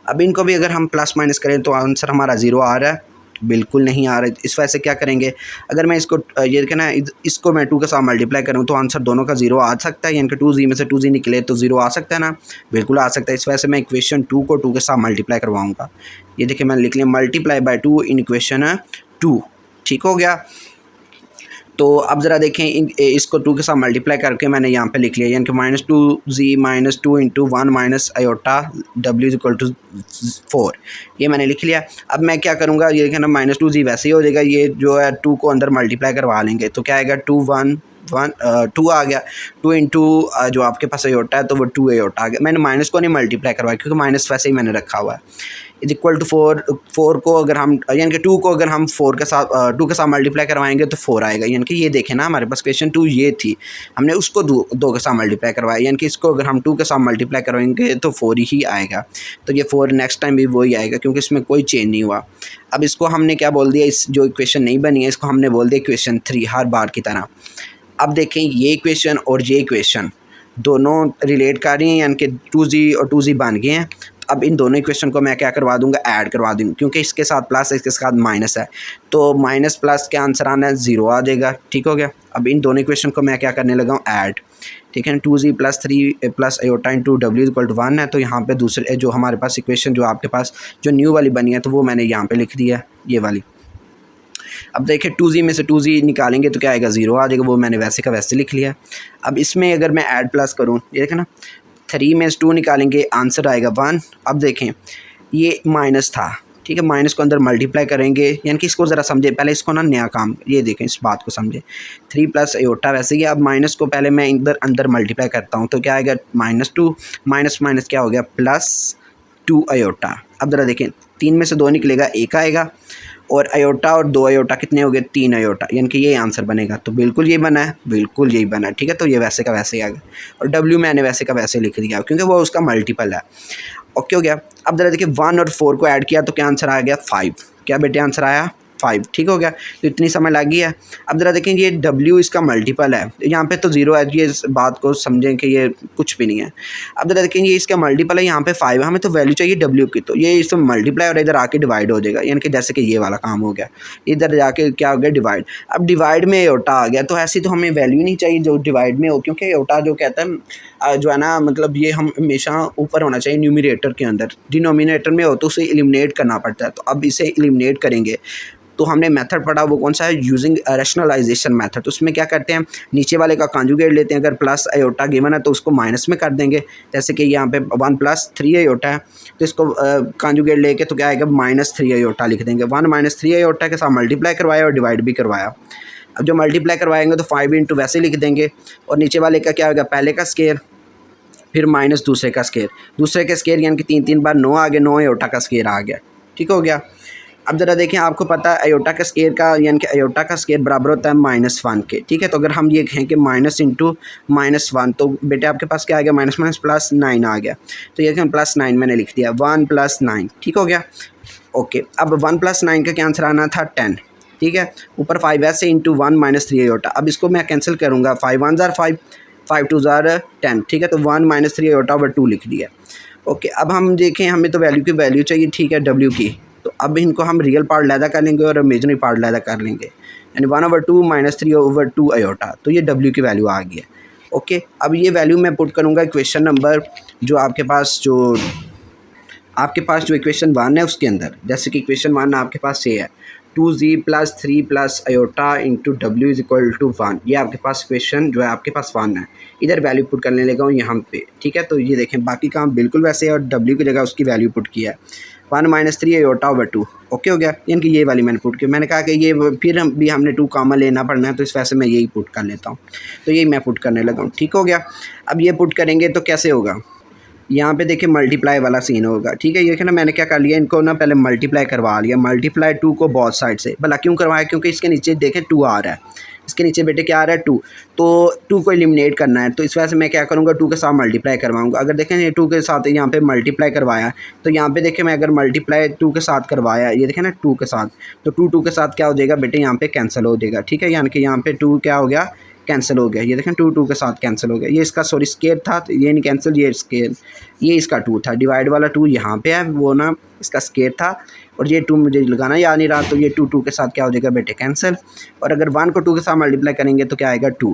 अब इनको भी अगर हम प्लस माइनस करें तो आंसर हमारा 0 आ रहा है, बिल्कुल नहीं आ रहा है। इस वजह से क्या करेंगे, अगर मैं इसको ये कहना इसको मैं 2 के साथ मल्टीप्लाई करूँ तो आंसर दोनों का 0 आ सकता है, यानी कि 2z में से 2z निकले तो 0 आ सकता है ना, बिल्कुल आ सकता है। इस वजह से मैं इक्वेशन 2 को 2 के साथ मल्टीप्लाई करवाऊँगा। ये देखिए मैंने लिख लिया मल्टीप्लाई बाय 2 इन इक्वेशन 2, ठीक हो गया। तो अब ज़रा देखें इसको 2 के साथ मल्टीप्लाई करके मैंने यहाँ पे लिख लिया, यानी कि -2z - 2 × 1 - iota w is equal to 4, ये मैंने लिख लिया। अब मैं क्या करूँगा, ये देखना -2z वैसे ही हो जाएगा, ये जो है 2 को अंदर मल्टीप्लाई करवा लेंगे तो क्या आएगा, 2 आ गया, 2 × जो आपके पास अयोटा है तो वो 2 अयोटा आ गया। मैंने माइनस को नहीं मल्टीप्लाई करवाया क्योंकि माइनस वैसे ही मैंने रखा हुआ है। इज इक्वल टू 4 को अगर हम यानी कि 2 को अगर हम 4 के साथ 2 के साथ मल्टीप्लाई करवाएंगे तो 4 आएगा। यानी कि ये देखें ना, हमारे पास क्वेश्चन 2 ये थी, हमने उसको 2 के साथ मल्टीप्लाई करवाया, यानी कि इसको अगर हम 2 के साथ मल्टीप्लाई करवाएंगे तो 4 ही आएगा। तो ये 4 नेक्स्ट टाइम भी वही आएगा क्योंकि इसमें कोई चेंज नहीं हुआ। अब इसको हमने क्या बोल दिया, इस जो इक्वेशन नहीं बनी है इसको हमने बोल दिया इक्वेशन 3 हर बार की तरह। अब देखें ये इक्वेशन और ये इक्वेशन दोनों रिलेट कर रही हैं, यानी कि 2z और 2z बन गए हैं। अब इन दोनों इक्वेशन को मैं क्या करवा दूंगा, ऐड करवा दूंगा, क्योंकि इसके साथ प्लस है इसके साथ माइनस है, तो माइनस प्लस के आंसर आना है 0 आ जाएगा, ठीक हो गया। अब इन दोनों इक्वेशन को मैं क्या करने लगा हूँ, ऐड, ठीक है। 2z + 3 + aorta × w equal to 1 है, तो यहाँ पे दूसरे जो हमारे पास इक्वेशन जो आपके पास जो न्यू वाली बनी है तो वो मैंने यहाँ पे लिख दिया, ये वाली। अब देखिए 2z में से 2z निकालेंगे तो क्या आएगा, 0 आ जाएगा, वो मैंने वैसे का वैसे लिख लिया। अब इसमें अगर मैं ऐड प्लस करूँ, ये देखें ना, 3 में से 2 निकालेंगे आंसर आएगा 1। अब देखें ये माइनस था, ठीक है, माइनस को अंदर मल्टीप्लाई करेंगे, यानी कि इसको ज़रा समझे पहले, इसको ना नया काम, ये देखें इस बात को समझे, 3 + अयोटा वैसे ही। अब माइनस को पहले मैं इधर अंदर मल्टीप्लाई करता हूँ तो क्या आएगा, -2 माइनस माइनस क्या हो गया, +2 अयोटा। अब ज़रा देखें 3 में से 2 निकलेगा, 1 आएगा, और अयोटा और 2 अयोटा कितने हो गए, 3 अयोटा, यानी कि ये आंसर बनेगा। तो बिल्कुल ये बना है, बिल्कुल यही बना है, ठीक है। तो ये वैसे का वैसे ही आ गया, और w मैंने वैसे का वैसे लिख दिया क्योंकि वो उसका मल्टीपल है, ओके हो गया। अब जरा देखिए 1 और 4 को ऐड किया तो क्या आंसर आ गया, 5। क्या बेटे आंसर आया, 5, ठीक हो गया। तो इतनी समय लगी है। अब ज़रा देखें ये w इसका मल्टीपल है, यहाँ पे तो 0 है, ये इस बात को समझें कि ये कुछ भी नहीं है। अब ज़रा देखें ये इसका मल्टीपल है, यहाँ पे 5 है, हमें तो वैल्यू चाहिए w की, तो ये इसमें मल्टीप्लाई और इधर आके डिवाइड हो जाएगा, यानी कि जैसे कि ये वाला काम हो गया, इधर जाके क्या हो गया, डिवाइड। अब डिवाइड में अयोटा आ गया, तो ऐसी तो हमें वैल्यू नहीं चाहिए जो डिवाइड में हो, क्योंकि अयोटा जो कहता है जो है ना, मतलब ये हम हमेशा ऊपर होना चाहिए न्यूमरेटर के अंदर, डिनोमिनेटर में हो तो उसे एलिमिनेट करना पड़ता है। तो अब इसे एलिमिनेट करेंगे तो हमने मेथड पढ़ा वो कौन सा है, यूजिंग रैशनलाइजेशन मेथड। तो उसमें क्या करते हैं, नीचे वाले का कॉन्जुगेट लेते हैं, अगर प्लस आयोटा गिवन है तो उसको माइनस में कर देंगे। जैसे कि यहाँ पे 1 + 3 आयोटा है तो इसको कॉन्जुगेट लेके तो क्या आएगा, -3 आयोटा लिख देंगे। 1 - 3 आयोटा के साथ मल्टीप्लाई करवाया और डिवाइड भी करवाया। अब जो मल्टीप्लाई करवाएंगे तो 5 × वैसे लिख देंगे, और नीचे वाले का क्या होगा, पहले का स्केयर फिर माइनस दूसरे का स्केयर, दूसरे के स्केयर यानी कि 3 बार 9 आ गया, 9 आयोटा का स्केयर आ गया। ठीक हो गया। अब ज़रा देखें, आपको पता है आयोटा का स्केयर का यानी कि आयोटा का स्केयर बराबर होता है -1 के। ठीक है, तो अगर हम ये कहें कि माइनस इंटू -1 तो बेटे आपके पास क्या आ गया, माइनस माइनस +9 आ गया। तो ये +9 मैंने लिख दिया, 1 + 9। ठीक हो गया। ओके, अब 1 + 9 का क्या आंसर आना था, 10। ठीक है, ऊपर 5 ऐसे इंटू 1 - 3 आयोटा। अब इसको मैं कैंसिल करूँगा, 5 × 1 = 5, 5 × 2 = 10। ठीक है, तो 1 - 3 आयोटा / 2 लिख दिया। ओके, अब हम देखें, हमें तो वैल्यू की वैल्यू चाहिए। ठीक है, W की, तो अब इनको हम रियल पार्ट लैदा कर लेंगे और इमेजिनरी पार्ट लैदा कर लेंगे, यानी 1/2 - 3/2 आयोटा। तो ये W की वैल्यू आ गई है। ओके, अब ये वैल्यू मैं पुट करूँगा इक्वेशन नंबर जो आपके पास इक्वेशन 1 है उसके अंदर। जैसे कि इक्वेशन 1 आपके पास ये है, 2z + 3 + आयोटा इंटू W = 1। ये आपके पास इक्वेशन जो है आपके पास 1 है। इधर वैल्यू पुट करने लगा हूँ यहाँ पे। ठीक है, तो ये देखें बाकी काम बिल्कुल वैसे है और W की जगह उसकी वैल्यू पुट किया है, 1 - 3 आयोटा / 2। ओके हो गया, यानी कि ये वाली मैंने पुट की। मैंने कहा कि ये फिर हमने 2 कॉमन लेना पड़ना है, तो इस वजह से मैं यही पुट कर लेता हूँ। तो यही मैं पुट करने लगा हूँ। ठीक हो गया। अब ये पुट करेंगे तो कैसे होगा, यहाँ पे देखिए मल्टीप्लाई वाला सीन होगा। ठीक है, ये ना मैंने क्या कर लिया, इनको ना पहले मल्टीप्लाई करवा लिया, मल्टीप्लाई 2 को बोथ साइड से। भला क्यों करवाया, क्योंकि इसके नीचे देखें 2 आ रहा है, इसके नीचे बेटे क्या आ रहा है, 2। तो 2 को एलिमिनेट करना है, तो इस वजह से मैं क्या करूँगा, 2 के साथ मल्टीप्लाई करवाऊँगा। अगर देखें ये 2 के साथ यहाँ पे मल्टीप्लाई करवाया, तो यहाँ पे देखें मैं अगर मल्टीप्लाई 2 के साथ करवाया, ये देखें ना 2 के साथ, तो 2 के साथ क्या हो जाएगा बेटे, यहाँ पे कैंसिल हो जाएगा। ठीक है, यानी कि यहाँ पे 2 क्या हो गया, कैंसिल हो गया। ये देखें 2 के साथ कैंसिल हो गया। ये इसका स्केयर था, तो ये नहीं कैंसिल, ये स्केयर, ये इसका 2 था। डिवाइड वाला 2 यहाँ पे है, वो ना इसका स्केयर था, और ये 2 मुझे लगाना याद नहीं रहा, तो ये 2 के साथ क्या हो जाएगा बेटे, कैंसिल। और अगर 1 को 2 के साथ मल्टीप्लाई करेंगे तो क्या आएगा, 2।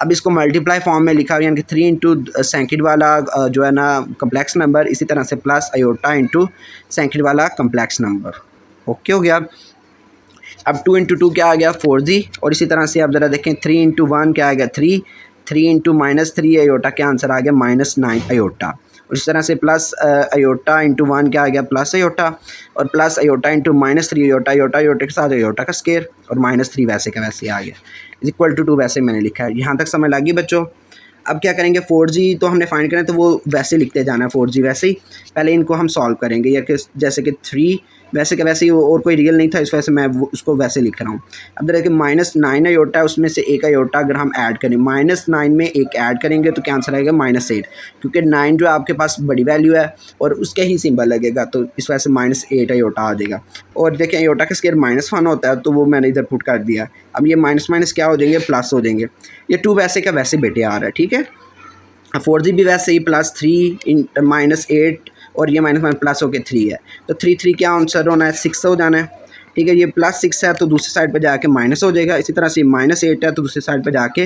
अब इसको मल्टीप्लाई फॉर्म में लिखा हुआ, यानी कि 3 × सेकंड वाला जो है ना कम्प्लेक्स नंबर, इसी तरह से प्लस आयोटा × सेकंड वाला कम्प्लेक्स नंबर। ओके हो गया। अब 2 × 2 क्या आ गया, 4z। और इसी तरह से आप ज़रा देखें 3 × 1 क्या आ गया, 3। 3 × -3 आयोटा क्या आंसर आ गया, -9 आयोटा। और इस तरह से प्लस आयोटा × 1 क्या आ गया, प्लस आयोटा। और प्लस आयोटा × -3 आयोटा, आयोटा के साथ आयोटा का स्केयर, और -3 वैसे का वैसे आ गया, = 2 वैसे मैंने लिखा है। यहाँ तक समझ लगी बच्चों। अब क्या करेंगे, 4g तो हमने फाइंड करना है, तो वो वैसे लिखते जाना है, 4g वैसे ही। पहले इनको हम सॉल्व करेंगे, या कि जैसे कि 3 वैसे का वैसे ही, और कोई रियल नहीं था, इस वजह से मैं उसको वैसे लिख रहा हूँ। अब देखिए -9 आयोटा है, उसमें से एक आयोटा अगर हम ऐड करें, -9 में एक ऐड करेंगे तो क्या आंसर आएगा, -8, क्योंकि 9 जो आपके पास बड़ी वैल्यू है और उसके ही सिंबल लगेगा, तो इस वजह से -8 आयोटा आ जाएगा। और देखिए आयोटा का स्केयर -1 होता है, तो वो मैंने इधर पुट कर दिया। अब ये माइनस क्या हो जाएंगे, प्लस हो जाएंगे। ये 2 वैसे का वैसे बेटे आ रहा है। ठीक है, 4g भी वैसे ही, +3 × -8, और ये माइनस प्लस होके 3 है, तो 3 क्या आंसर होना है, 6 हो जाना है। ठीक है, ये +6 है तो दूसरी साइड पर जाके माइनस हो जाएगा। इसी तरह से -8 है तो दूसरी साइड पर जाके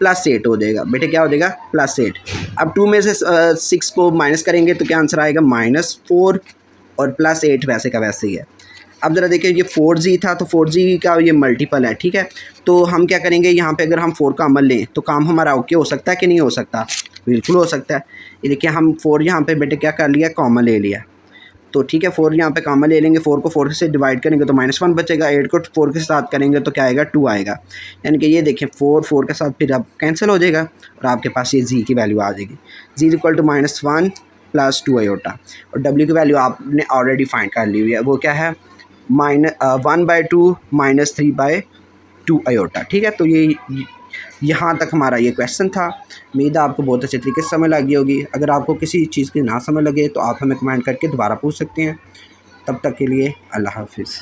+8 हो जाएगा। बेटे क्या हो जाएगा, +8। अब 2 में से 6 को माइनस करेंगे तो क्या आंसर आएगा, -4, और +8 वैसे का वैसे ही है। अब ज़रा देखिए ये 4g था, तो 4g का ये मल्टीपल है। ठीक है, तो हम क्या करेंगे, यहाँ पे अगर हम 4 कॉमन लें तो काम हमारा ओके हो सकता है कि नहीं हो सकता, बिल्कुल हो सकता है। ये देखिए हम 4 यहाँ पे बेटे क्या कर लिया, कॉमन ले लिया। तो ठीक है, 4 यहाँ पे कॉमन ले लेंगे, 4 को 4 से डिवाइड करेंगे तो -1 बचेगा, 8 को 4 के साथ करेंगे तो क्या आएगा, 2 आएगा। यानी कि ये देखें 4 के साथ फिर अब कैंसिल हो जाएगा, और आपके पास ये z की वैल्यू आ जाएगी, z = -1 + 2 आयोटा। और w की वैल्यू आपने ऑलरेडी फाइंड कर ली हुई है, वो क्या है, -1/2 - 3/2 आयोटा। ठीक है, तो ये यहाँ तक हमारा ये क्वेश्चन था। उम्मीद है आपको बहुत अच्छे तरीके से समझ लगी होगी। अगर आपको किसी चीज़ की ना समझ लगे तो आप हमें कमेंट करके दोबारा पूछ सकते हैं। तब तक के लिए अल्लाह हाफिज़।